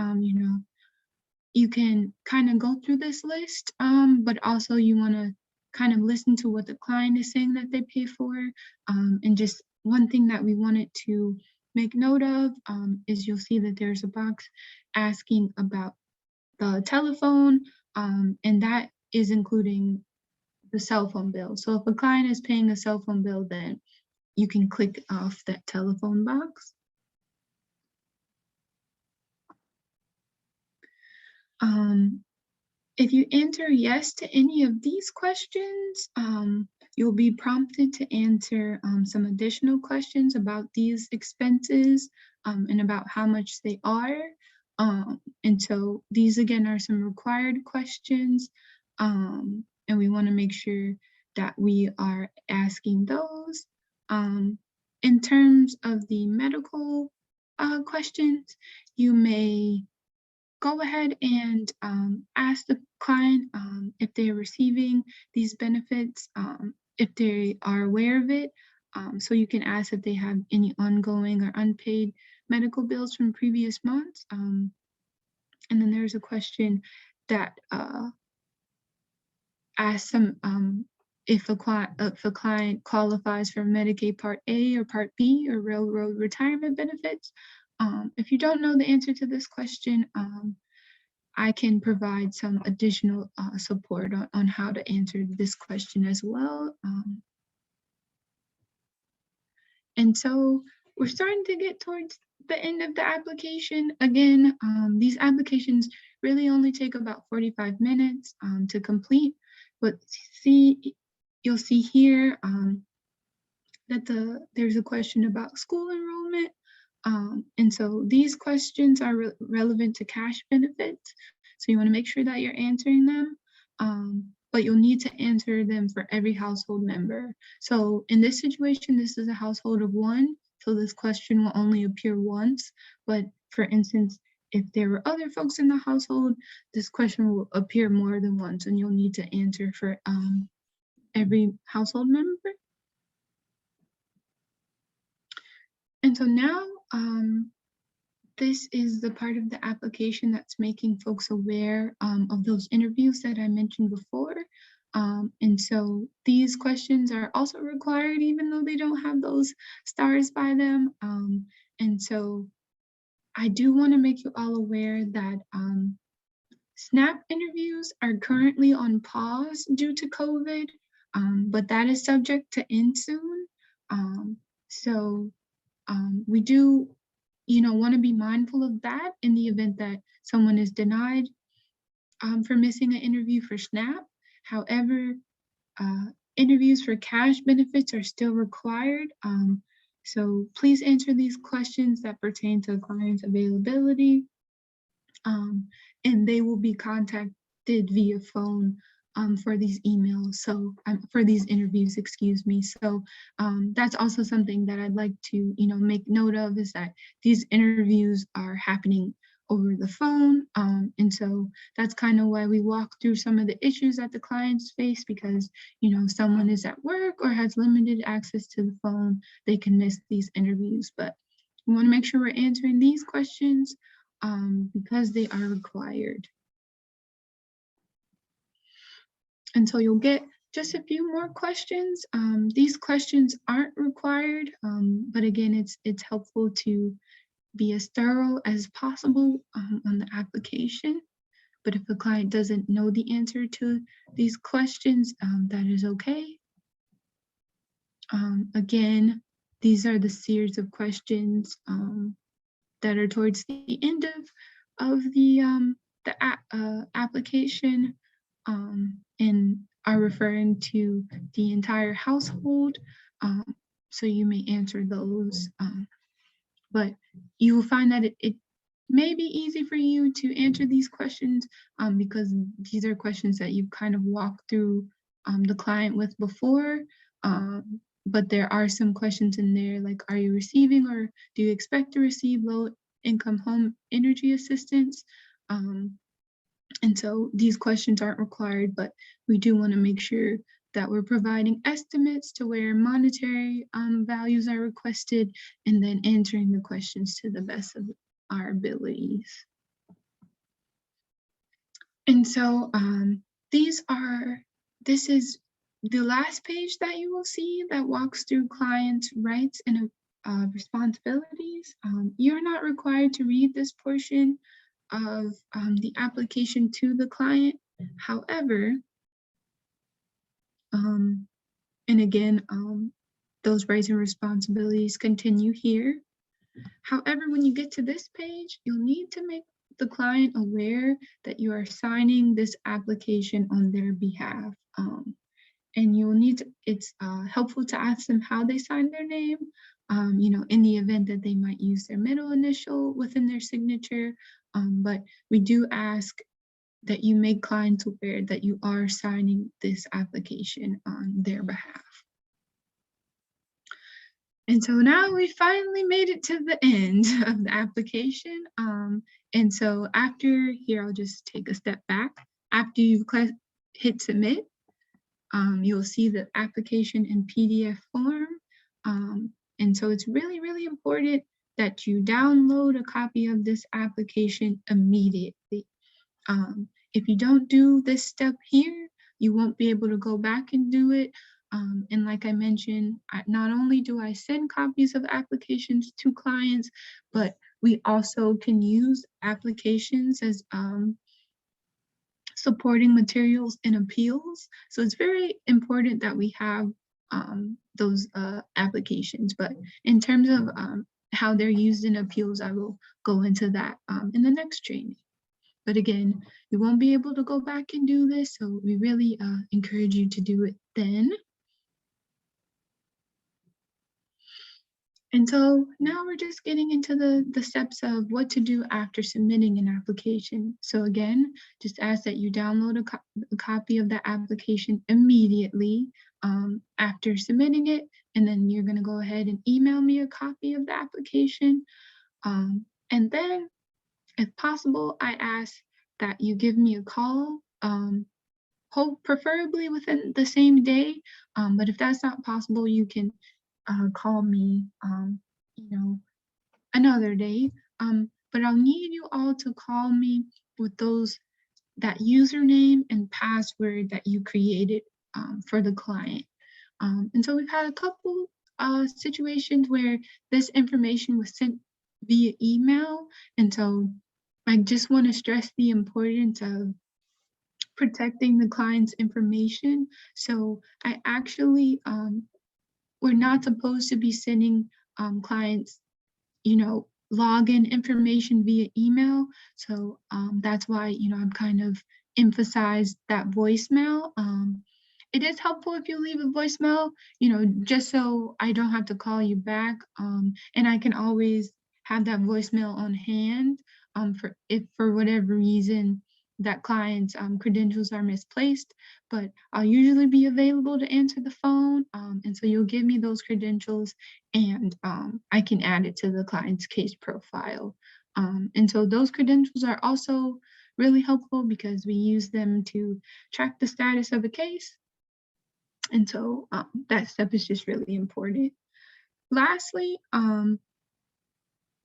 You can kind of go through this list, but also you want to kind of listen to what the client is saying that they pay for. And just one thing that we wanted to make note of is you'll see that there's a box asking about the telephone, and that is including the cell phone bill. So if a client is paying a cell phone bill, then you can click off that telephone box. If you enter yes to any of these questions, you'll be prompted to answer some additional questions about these expenses and about how much they are. And so these again are some required questions, and we want to make sure that we are asking those. In terms of the medical questions, you may go ahead and ask the client if they're receiving these benefits, if they are aware of it. So you can ask if they have any ongoing or unpaid medical bills from previous months. And then there's a question that asks them if a client qualifies for Medicaid Part A or Part B or railroad retirement benefits. If you don't know the answer to this question, I can provide some additional support on how to answer this question as well. And so we're starting to get towards the end of the application. Again, these applications really only take about 45 minutes to complete, but you'll see here that there's a question about school enrollment. And so these questions are relevant to cash benefits. So you want to make sure that you're answering them, but you'll need to answer them for every household member. So in this situation, this is a household of one. So this question will only appear once. But for instance, if there were other folks in the household, this question will appear more than once, and you'll need to answer for every household member. And so now, this is the part of the application that's making folks aware of those interviews that I mentioned before. And so these questions are also required, even though they don't have those stars by them. And so I do want to make you all aware that SNAP interviews are currently on pause due to COVID, but that is subject to end soon. So we do, want to be mindful of that in the event that someone is denied for missing an interview for SNAP. However, interviews for cash benefits are still required. So please answer these questions that pertain to the client's availability, and they will be contacted via phone for these emails. So for these interviews, excuse me. So that's also something that I'd like to, make note of, is that these interviews are happening over the phone. And so that's kind of why we walk through some of the issues that the clients face, because, someone is at work or has limited access to the phone, they can miss these interviews. But we want to make sure we're answering these questions because they are required. And so you'll get just a few more questions. These questions aren't required, but again, it's helpful to be as thorough as possible on the application. But if the client doesn't know the answer to these questions, that is okay. Again, these are the series of questions that are towards the end of the application, and are referring to the entire household. So you may answer those, but you will find that it may be easy for you to answer these questions because these are questions that you've kind of walked through the client with before. But there are some questions in there like, are you receiving or do you expect to receive low income home energy assistance? And so these questions aren't required, but we do want to make sure that we're providing estimates to where monetary values are requested, and then answering the questions to the best of our abilities. And so this is the last page that you will see that walks through clients' rights and responsibilities. You're not required to read this portion of the application to the client. However, and again, those rights and responsibilities continue here. However, when you get to this page, you'll need to make the client aware that you are signing this application on their behalf. And you'll need to, it's helpful to ask them how they sign their name, in the event that they might use their middle initial within their signature. But we do ask that you make clients aware that you are signing this application on their behalf. And so now we finally made it to the end of the application. And so after here, I'll just take a step back. After you hit submit, you'll see the application in PDF form. And so it's really, really important that you download a copy of this application immediately. If you don't do this step here, you won't be able to go back and do it. And like I mentioned, not only do I send copies of applications to clients, but we also can use applications as supporting materials in appeals. So it's very important that we have those applications. But in terms of how they're used in appeals, I will go into that in the next training. But again, you won't be able to go back and do this, so we really encourage you to do it then. And so now we're just getting into the steps of what to do after submitting an application. So again, just ask that you download a copy of the application immediately after submitting it, and then you're going to go ahead and email me a copy of the application. And then, if possible, I ask that you give me a call, preferably within the same day. But if that's not possible, you can call me, another day. But I'll need you all to call me with that username and password that you created for the client. And so we've had a couple situations where this information was sent via email. And so I just want to stress the importance of protecting the client's information. So I actually we're not supposed to be sending clients, login information via email. So that's why, I'm kind of emphasized that voicemail. It is helpful if you leave a voicemail, just so I don't have to call you back. And I can always have that voicemail on hand for if for whatever reason that client's credentials are misplaced, but I'll usually be available to answer the phone. And so you'll give me those credentials and I can add it to the client's case profile. And so those credentials are also really helpful because we use them to track the status of a case. And so that step is just really important. Lastly,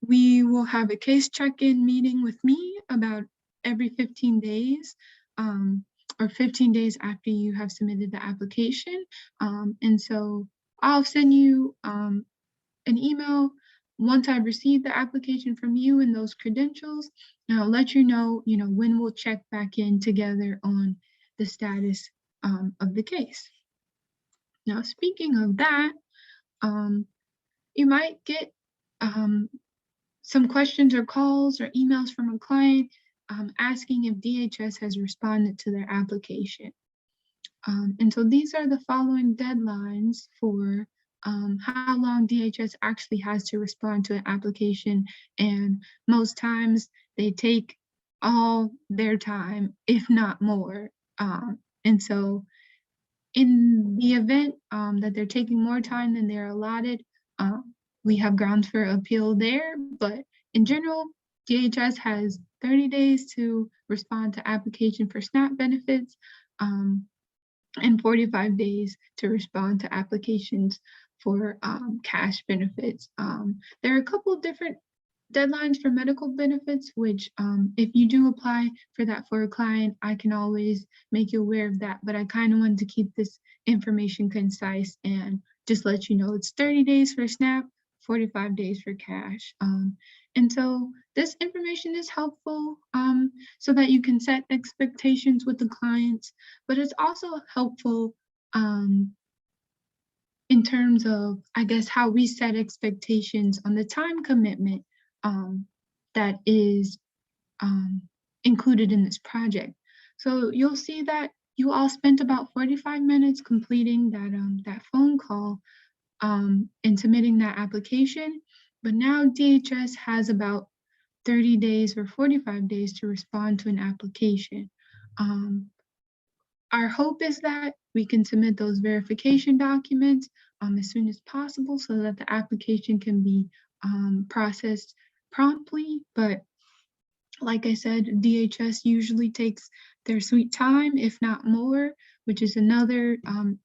we will have a case check-in meeting with me about every 15 days or 15 days after you have submitted the application. And so I'll send you an email once I receive the application from you and those credentials, and I'll let you know, when we'll check back in together on the status of the case. Now, speaking of that, you might get some questions or calls or emails from a client asking if DHS has responded to their application. And so these are the following deadlines for how long DHS actually has to respond to an application. And most times they take all their time, if not more. And so in the event that they're taking more time than they're allotted, we have grounds for appeal there, but in general, DHS has 30 days to respond to application for SNAP benefits and 45 days to respond to applications for cash benefits. There are a couple of different deadlines for medical benefits, which if you do apply for that for a client, I can always make you aware of that, but I kind of wanted to keep this information concise and just let you know it's 30 days for SNAP, 45 days for cash. And so this information is helpful so that you can set expectations with the clients, but it's also helpful in terms of, I guess, how we set expectations on the time commitment that is included in this project. So you'll see that you all spent about 45 minutes completing that phone call and submitting that application, but now DHS has about 30 days or 45 days to respond to an application. Our hope is that we can submit those verification documents as soon as possible so that the application can be processed promptly. But like I said, DHS usually takes their sweet time, if not more, which is another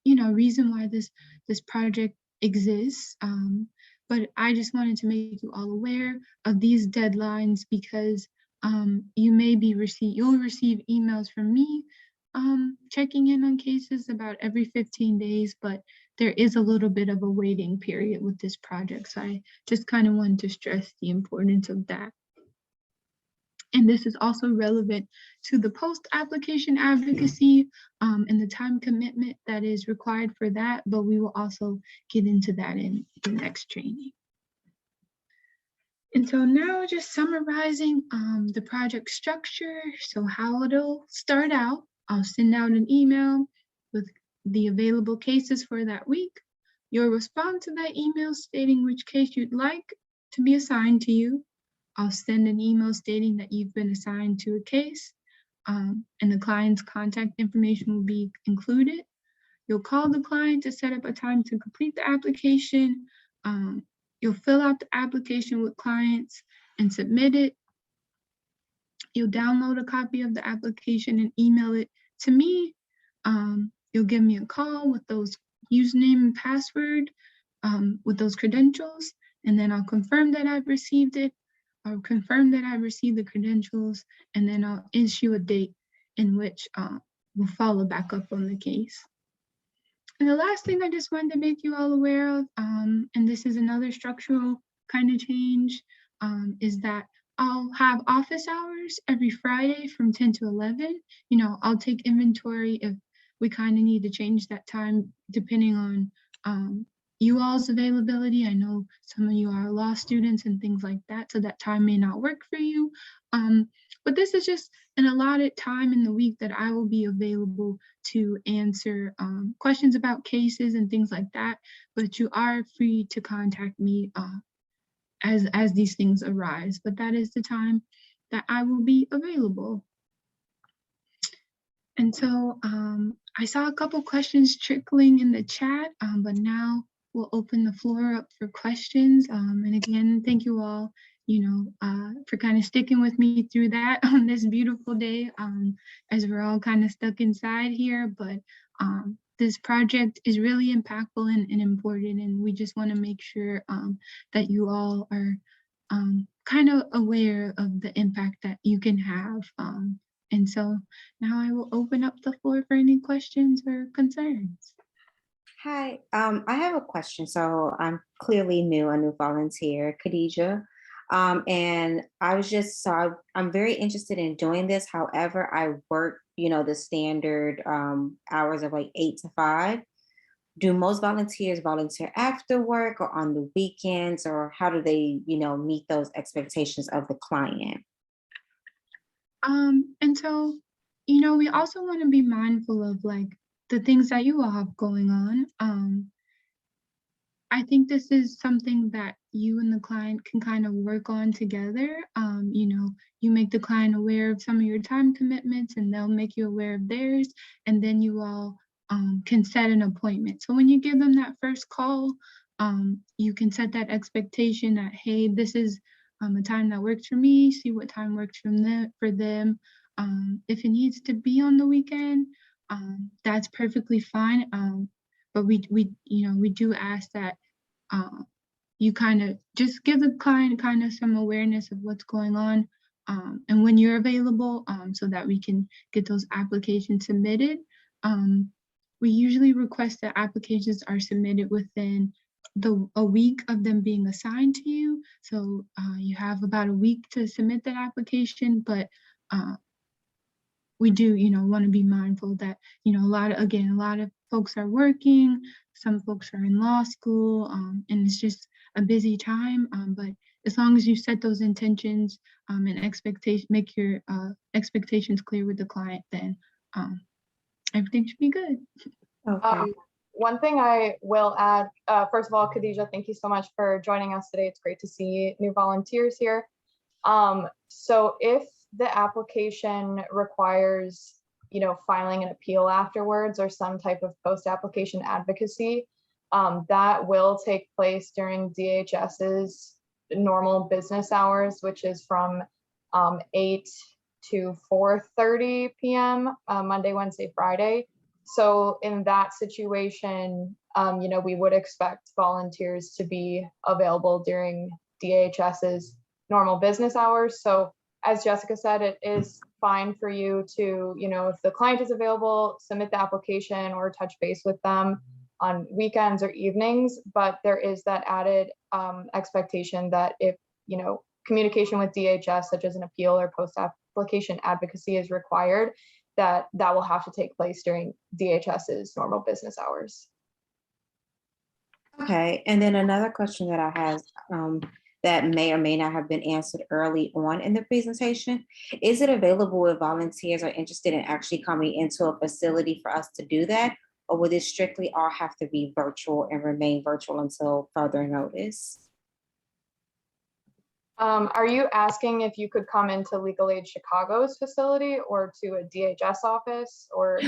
reason why this project exists. But I just wanted to make you all aware of these deadlines because you'll receive emails from me checking in on cases about every 15 days, but there is a little bit of a waiting period with this project. So I just kind of wanted to stress the importance of that. And this is also relevant to the post-application advocacy and the time commitment that is required for that, but we will also get into that in the next training. And so now just summarizing the project structure. So how it'll start out, I'll send out an email with the available cases for that week. You'll respond to that email stating which case you'd like to be assigned to you. I'll send an email stating that you've been assigned to a case and the client's contact information will be included. You'll call the client to set up a time to complete the application. You'll fill out the application with clients and submit it. You'll download a copy of the application and email it to me. You'll give me a call with those username and password, with those credentials, and then I'll confirm that I've received it. I'll confirm that I received the credentials, and then I'll issue a date in which we'll follow back up on the case. And the last thing I just wanted to make you all aware of, and this is another structural kind of change, is that I'll have office hours every Friday from 10 to 11. I'll take inventory if we kind of need to change that time depending on you all's availability. I know some of you are law students and things like that, so that time may not work for you. But this is just an allotted time in the week that I will be available to answer questions about cases and things like that. But you are free to contact me as these things arise. But that is the time that I will be available. And so I saw a couple questions trickling in the chat, but now we'll open the floor up for questions. And again, thank you all, for kind of sticking with me through that on this beautiful day, as we're all kind of stuck inside here. But this project is really impactful and important, and we just want to make sure that you all are kind of aware of the impact that you can have. And so now I will open up the floor for any questions or concerns.
Hi, I have a question. So I'm clearly new, a new volunteer, Khadija. And I was just, I'm very interested in doing this. However, I work, the standard hours of like 8 to 5. Do most volunteers volunteer after work or on the weekends, or how do they, meet those expectations of the client?
And so, we also want to be mindful of like the things that you all have going on. I think this is something that you and the client can kind of work on together. You make the client aware of some of your time commitments and they'll make you aware of theirs. And then you all can set an appointment. So when you give them that first call, you can set that expectation that, hey, this is a time that works for me, see what time works for them. If it needs to be on the weekend, that's perfectly fine. But we do ask that you kind of just give the client kind of some awareness of what's going on and when you're available, so that we can get those applications submitted. We usually request that applications are submitted within a week of them being assigned to you. So you have about a week to submit that application, but we do, want to be mindful that, a lot of folks are working, some folks are in law school, and it's just a busy time. But as long as you set those intentions and expectations, make your expectations clear with the client, then everything should be good.
Okay.
One thing I will add, first of all, Khadija, thank you so much for joining us today. It's great to see new volunteers here. So if the application requires, filing an appeal afterwards or some type of post-application advocacy, that will take place during DHS's normal business hours, which is from 8 to 4:30 p.m. Monday, Wednesday, Friday. So in that situation, we would expect volunteers to be available during DHS's normal business hours. So as Jessica said, it is fine for you to, if the client is available, submit the application or touch base with them on weekends or evenings. But there is that added expectation that if, communication with DHS, such as an appeal or post-application advocacy is required, that will have to take place during DHS's normal business hours.
Okay, and then another question that I have that may or may not have been answered early on in the presentation, is it available if volunteers are interested in actually coming into a facility for us to do that? Or would it strictly all have to be virtual and remain virtual until further notice?
Are you asking if you could come into Legal Aid Chicago's facility or to a DHS office or?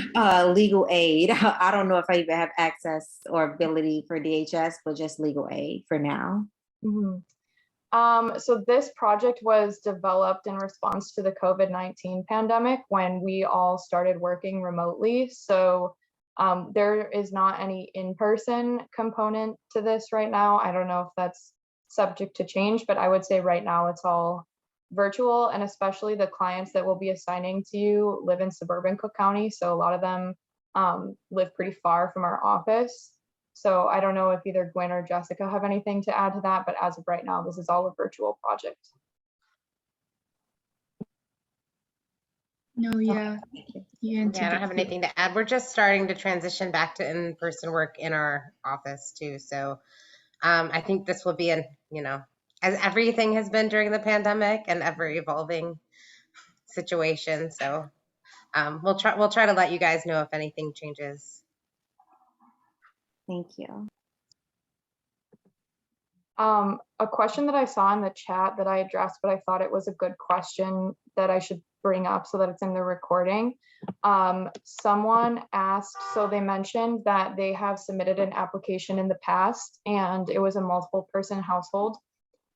Legal aid. I don't know if I even have access or ability for DHS, but just legal aid for now.
Mm-hmm. So this project was developed in response to the COVID-19 pandemic when we all started working remotely. So there is not any in-person component to this right now. I don't know if that's subject to change, but I would say right now it's all virtual, and especially the clients that we'll be assigning to you live in suburban Cook County. So a lot of them live pretty far from our office. So I don't know if either Gwen or Jessica have anything to add to that, but as of right now, this is all a virtual project.
No, yeah, you answered
Yeah, I don't
it
have
great.
anything to add. We're just starting to transition back to in-person work in our office too. So I think this will be an, as everything has been during the pandemic, and ever evolving situation. So we'll try to let you guys know if anything changes.
Thank you.
A question that I saw in the chat that I addressed, but I thought it was a good question that I should bring up so that it's in the recording. Someone asked, so they mentioned that they have submitted an application in the past and it was a multiple person household.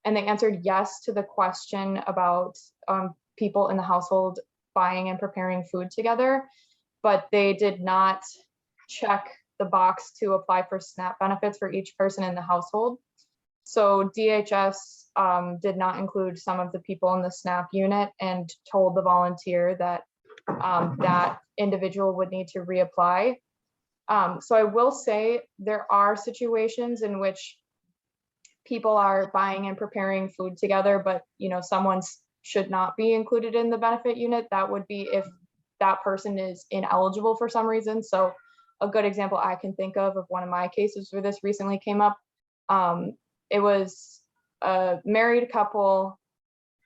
And they answered yes to the question about people in the household buying and preparing food together, but they did not check the box to apply for SNAP benefits for each person in the household. So DHS did not include some of the people in the SNAP unit and told the volunteer that that individual would need to reapply. So I will say there are situations in which people are buying and preparing food together, but someone should not be included in the benefit unit. That would be if that person is ineligible for some reason. So a good example I can think of one of my cases where this recently came up, it was a married couple.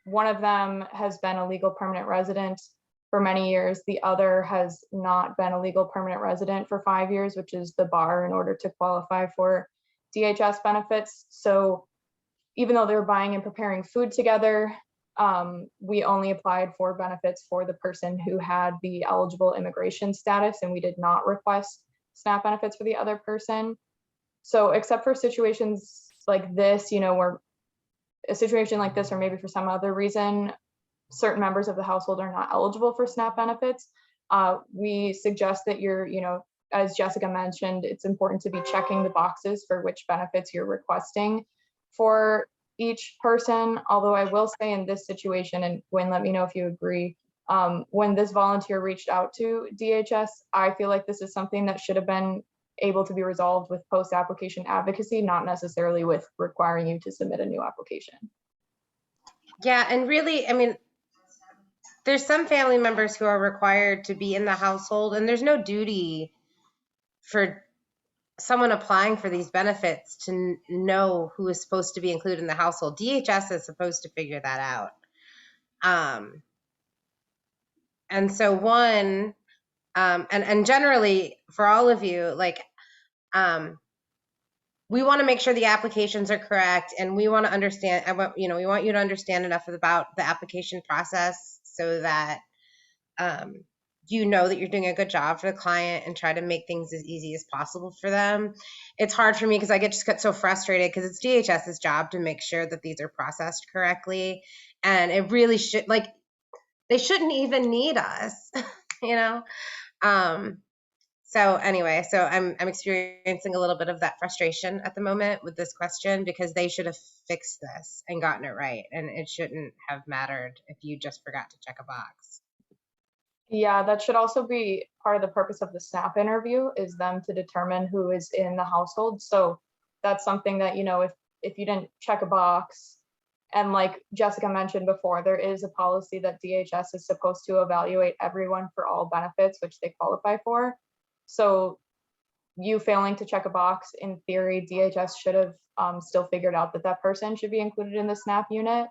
One of them has been a legal permanent resident for many years. The other has not been a legal permanent resident for 5 years, which is the bar in order to qualify for DHS benefits. So even though they're buying and preparing food together, we only applied for benefits for the person who had the eligible immigration status, and we did not request SNAP benefits for the other person. So except for situations like this, where a situation like this, or maybe for some other reason, certain members of the household are not eligible for SNAP benefits, we suggest that you're, as Jessica mentioned, it's important to be checking the boxes for which benefits you're requesting for each person. Although I will say in this situation, and Gwen, let me know if you agree, when this volunteer reached out to DHS, I feel like this is something that should have been able to be resolved with post-application advocacy, not necessarily with requiring you to submit a new application.
Yeah, and really, I mean, there's some family members who are required to be in the household, and there's no duty for someone applying for these benefits to know who is supposed to be included in the household. DHS is supposed to figure that out. And so and generally for all of you, like, we want to make sure the applications are correct, and we want to understand, we want you to understand enough about the application process so that you know that you're doing a good job for the client and try to make things as easy as possible for them. It's hard for me because I just get so frustrated because it's DHS's job to make sure that these are processed correctly. And it really should, like, they shouldn't even need us, So anyway, so I'm experiencing a little bit of that frustration at the moment with this question, because they should have fixed this and gotten it right. And it shouldn't have mattered if you just forgot to check a box.
Yeah, that should also be part of the purpose of the SNAP interview, is them to determine who is in the household. So that's something that, if you didn't check a box, and like Jessica mentioned before, there is a policy that DHS is supposed to evaluate everyone for all benefits which they qualify for. So you failing to check a box, in theory, DHS should have still figured out that person should be included in the SNAP unit.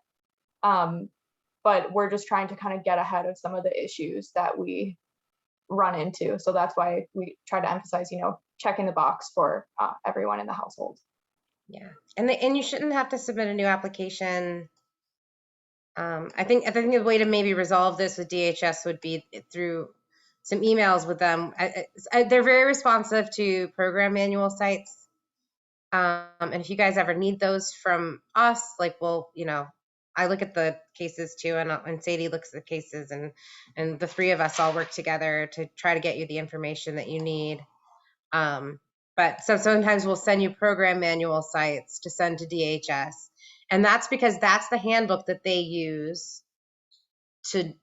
But we're just trying to kind of get ahead of some of the issues that we run into. So that's why we try to emphasize, checking the box for everyone in the household.
Yeah, and you shouldn't have to submit a new application. I think the way to maybe resolve this with DHS would be through some emails with them. They're very responsive to program manual sites. And if you guys ever need those from us, like, I look at the cases too, and Sadie looks at the cases, and the three of us all work together to try to get you the information that you need. But so sometimes we'll send you program manual sites to send to DHS. And that's because that's the handbook that they use to,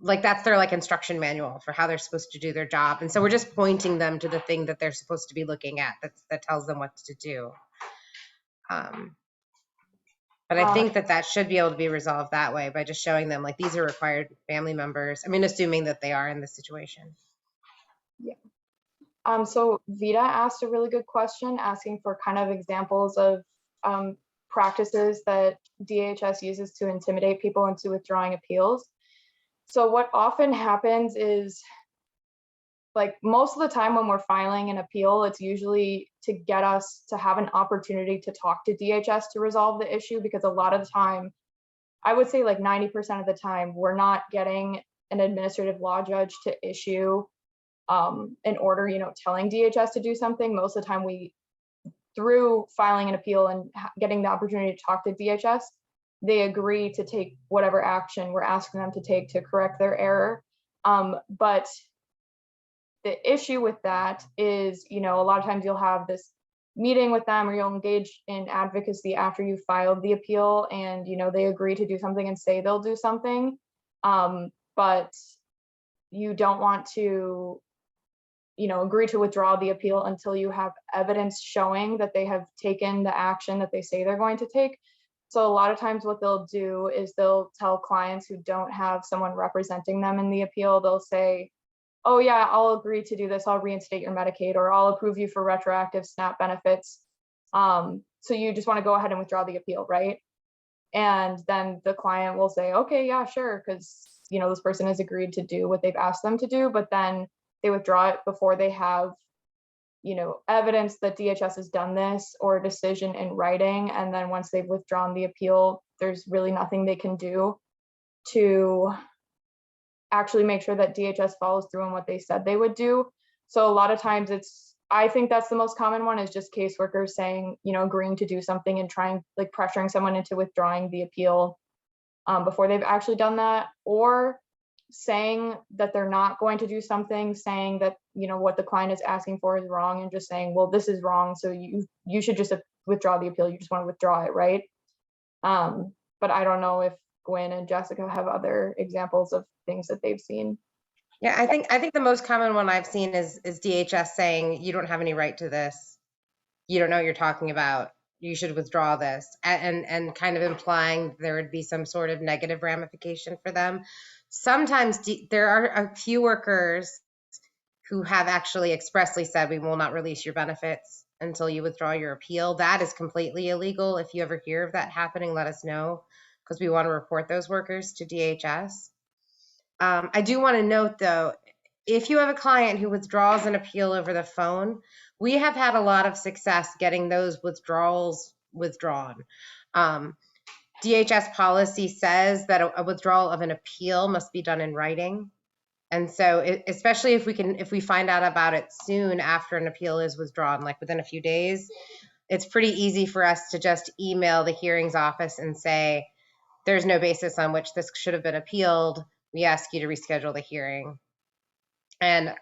like, that's their instruction manual for how they're supposed to do their job. And so we're just pointing them to the thing that they're supposed to be looking at that tells them what to do. But I think that should be able to be resolved that way by just showing them like these are required family members. I mean, assuming that they are in this situation.
Yeah. So Vita asked a really good question, asking for kind of examples of practices that DHS uses to intimidate people into withdrawing appeals. So what often happens is, like, most of the time when we're filing an appeal, it's usually to get us to have an opportunity to talk to DHS to resolve the issue, because a lot of the time, I would say like 90% of the time, we're not getting an administrative law judge to issue an order, telling DHS to do something. Most of the time through filing an appeal and getting the opportunity to talk to DHS, they agree to take whatever action we're asking them to take to correct their error. But the issue with that is, a lot of times you'll have this meeting with them, or you'll engage in advocacy after you filed the appeal, and they agree to do something and say they'll do something, but you don't want to agree to withdraw the appeal until you have evidence showing that they have taken the action that they say they're going to take. So a lot of times what they'll do is they'll tell clients who don't have someone representing them in the appeal, they'll say, oh yeah, I'll agree to do this, I'll reinstate your Medicaid, or I'll approve you for retroactive SNAP benefits. So you just want to go ahead and withdraw the appeal, right? And then the client will say, okay, yeah, sure, because this person has agreed to do what they've asked them to do, but then they withdraw it before they have evidence that DHS has done this, or a decision in writing. And then once they've withdrawn the appeal, there's really nothing they can do to actually make sure that DHS follows through on what they said they would do. So a lot of times I think that's the most common one, is just caseworkers saying, agreeing to do something and trying, like, pressuring someone into withdrawing the appeal before they've actually done that, or saying that they're not going to do something, saying that, what the client is asking for is wrong, and just saying, well, this is wrong, so you should just withdraw the appeal. You just want to withdraw it, right? But I don't know if Gwen and Jessica have other examples of things that they've seen.
Yeah, I think the most common one I've seen is DHS saying, you don't have any right to this. You don't know what you're talking about. You should withdraw this, and kind of implying there would be some sort of negative ramification for them. Sometimes there are a few workers who have actually expressly said, we will not release your benefits until you withdraw your appeal. That is completely illegal. If you ever hear of that happening, let us know, because we want to report those workers to DHS. I do want to note, though, if you have a client who withdraws an appeal over the phone, we have had a lot of success getting those withdrawals withdrawn. DHS policy says that a withdrawal of an appeal must be done in writing. And so especially if we find out about it soon after an appeal is withdrawn, like within a few days, it's pretty easy for us to just email the hearings office and say, there's no basis on which this should have been appealed. We ask you to reschedule the hearing. And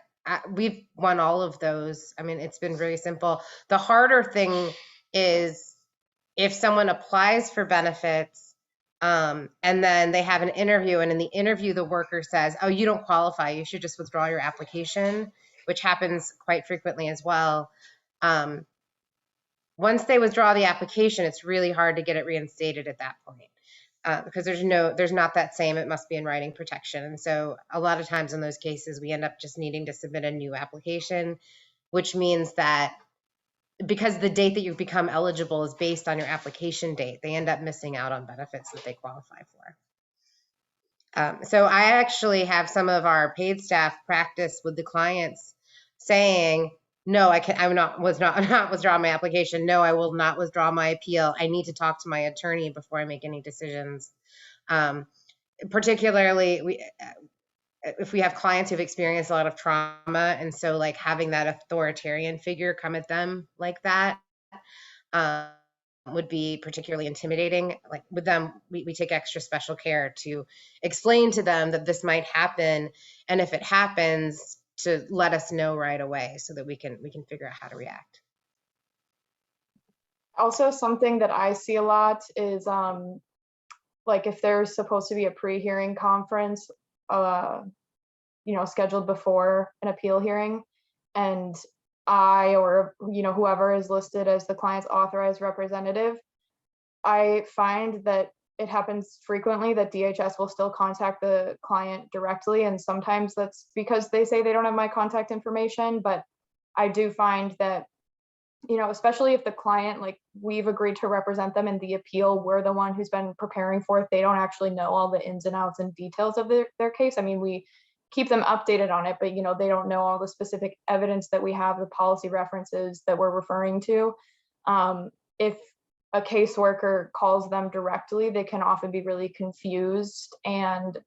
we've won all of those. I mean, it's been very simple. The harder thing is if someone applies for benefits and then they have an interview, and in the interview, the worker says, oh, you don't qualify, you should just withdraw your application, which happens quite frequently as well. Once they withdraw the application, it's really hard to get it reinstated at that point. Because there's not that same, it must be in writing protection. And so a lot of times in those cases, we end up just needing to submit a new application, which means that because the date that you become eligible is based on your application date, they end up missing out on benefits that they qualify for. So I actually have some of our paid staff practice with the clients saying, no, I will not withdraw my application. No, I will not withdraw my appeal. I need to talk to my attorney before I make any decisions. Particularly, if we have clients who've experienced a lot of trauma, and so like having that authoritarian figure come at them like that would be particularly intimidating. Like with them, we take extra special care to explain to them that this might happen, and if it happens, to let us know right away so that we can figure out how to react.
Also, something that I see a lot is like if there's supposed to be a pre-hearing conference scheduled before an appeal hearing, and I, or whoever is listed as the client's authorized representative, I find that it happens frequently that DHS will still contact the client directly, and sometimes that's because they say they don't have my contact information. But I do find that, especially if the client, like, we've agreed to represent them in the appeal, we're the one who's been preparing for it, they don't actually know all the ins and outs and details of their case. I mean, we keep them updated on it, but they don't know all the specific evidence that we have, the policy references that we're referring to. If a caseworker calls them directly, they can often be really confused. And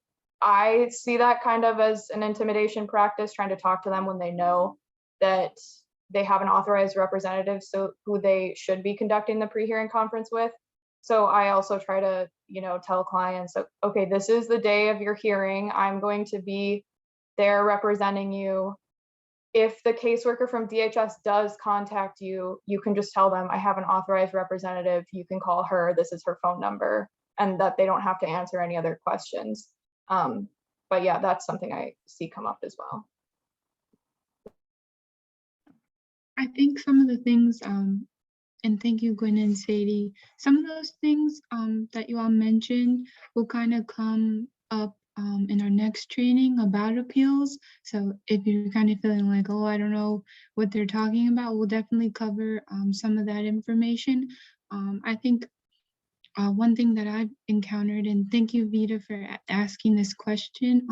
I see that kind of as an intimidation practice, trying to talk to them when they know that they have an authorized representative, so who they should be conducting the pre-hearing conference with. So I also try to, tell clients, okay, this is the day of your hearing. I'm going to be there representing you. If the caseworker from DHS does contact you, you can just tell them, I have an authorized representative. You can call her. This is her phone number, and that they don't have to answer any other questions. But yeah, that's something I see come up as well.
I think some of the things, and thank you, Gwen and Sadie, some of those things that you all mentioned will kind of come up in our next training about appeals. So if you're kind of feeling like, oh, I don't know what they're talking about, we'll definitely cover some of that information. I think one thing that I've encountered, and thank you, Vita, for asking this question,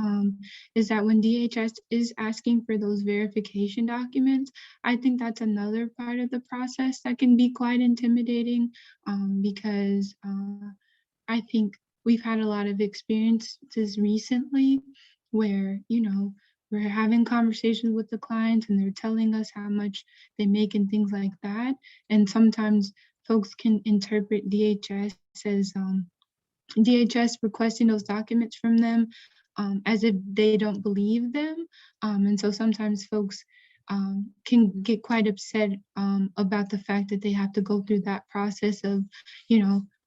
is that when DHS is asking for those verification documents, I think that's another part of the process that can be quite intimidating, because I think we've had a lot of experiences recently where, we're having conversations with the clients and they're telling us how much they make and things like that. And sometimes folks can interpret DHS as DHS requesting those documents from them as if they don't believe them. And so sometimes folks can get quite upset about the fact that they have to go through that process of,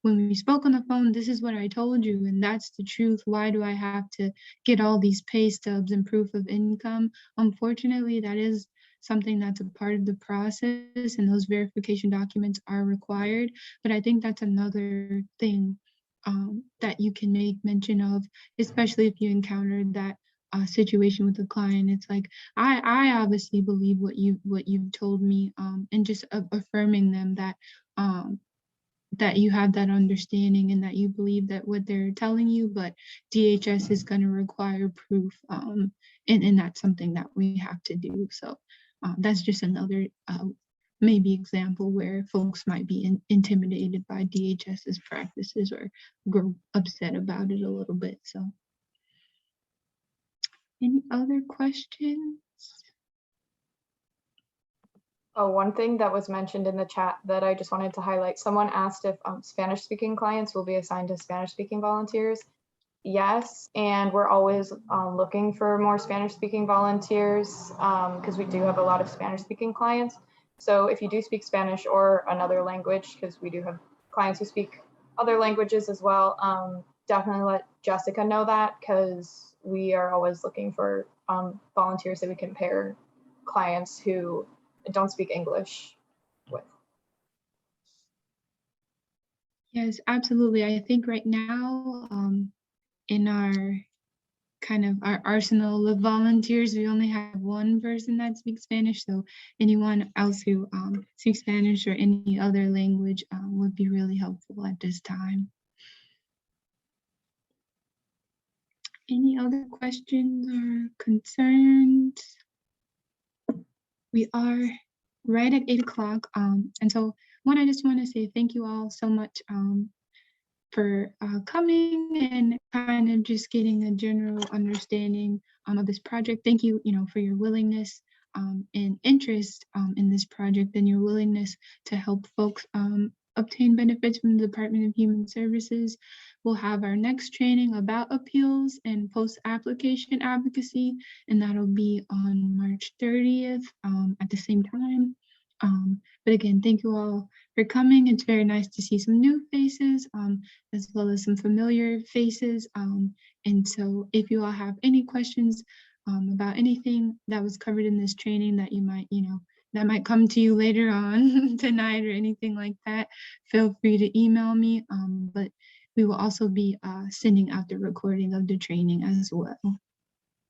when we spoke on the phone, this is what I told you, and that's the truth. Why do I have to get all these pay stubs and proof of income? Unfortunately, that is something that's a part of the process, and those verification documents are required. But I think that's another thing that you can make mention of, especially if you encountered that situation with a client. It's like, I obviously believe what you've told me, and just affirming them that that you have that understanding and that you believe that what they're telling you, but DHS is going to require proof, and that's something that we have to do. So that's just another maybe example where folks might be intimidated by DHS's practices or grow upset about it a little bit. So any other questions?
Oh, one thing that was mentioned in the chat that I just wanted to highlight, someone asked if Spanish-speaking clients will be assigned to Spanish-speaking volunteers. Yes, and we're always looking for more Spanish-speaking volunteers because we do have a lot of Spanish-speaking clients. So if you do speak Spanish or another language, because we do have clients who speak other languages as well, definitely let Jessica know that, because we are always looking for volunteers that we can pair clients who don't speak English with.
Yes, absolutely. I think right now, in our kind of our arsenal of volunteers, we only have one person that speaks Spanish. So anyone else who speaks Spanish or any other language would be really helpful at this time. Any other questions or concerns? We are right at 8 o'clock. And so I just want to say thank you all so much for coming and kind of just getting a general understanding of this project. Thank you, for your willingness and interest in this project, and your willingness to help folks obtain benefits from the Department of Human Services. We'll have our next training about appeals and post-application advocacy, and that'll be on March 30th at the same time. But again, thank you all for coming. It's very nice to see some new faces as well as some familiar faces. And so if you all have any questions about anything that was covered in this training that you might, that might come to you later on tonight or anything like that, feel free to email me. But we will also be sending out the recording of the training as well.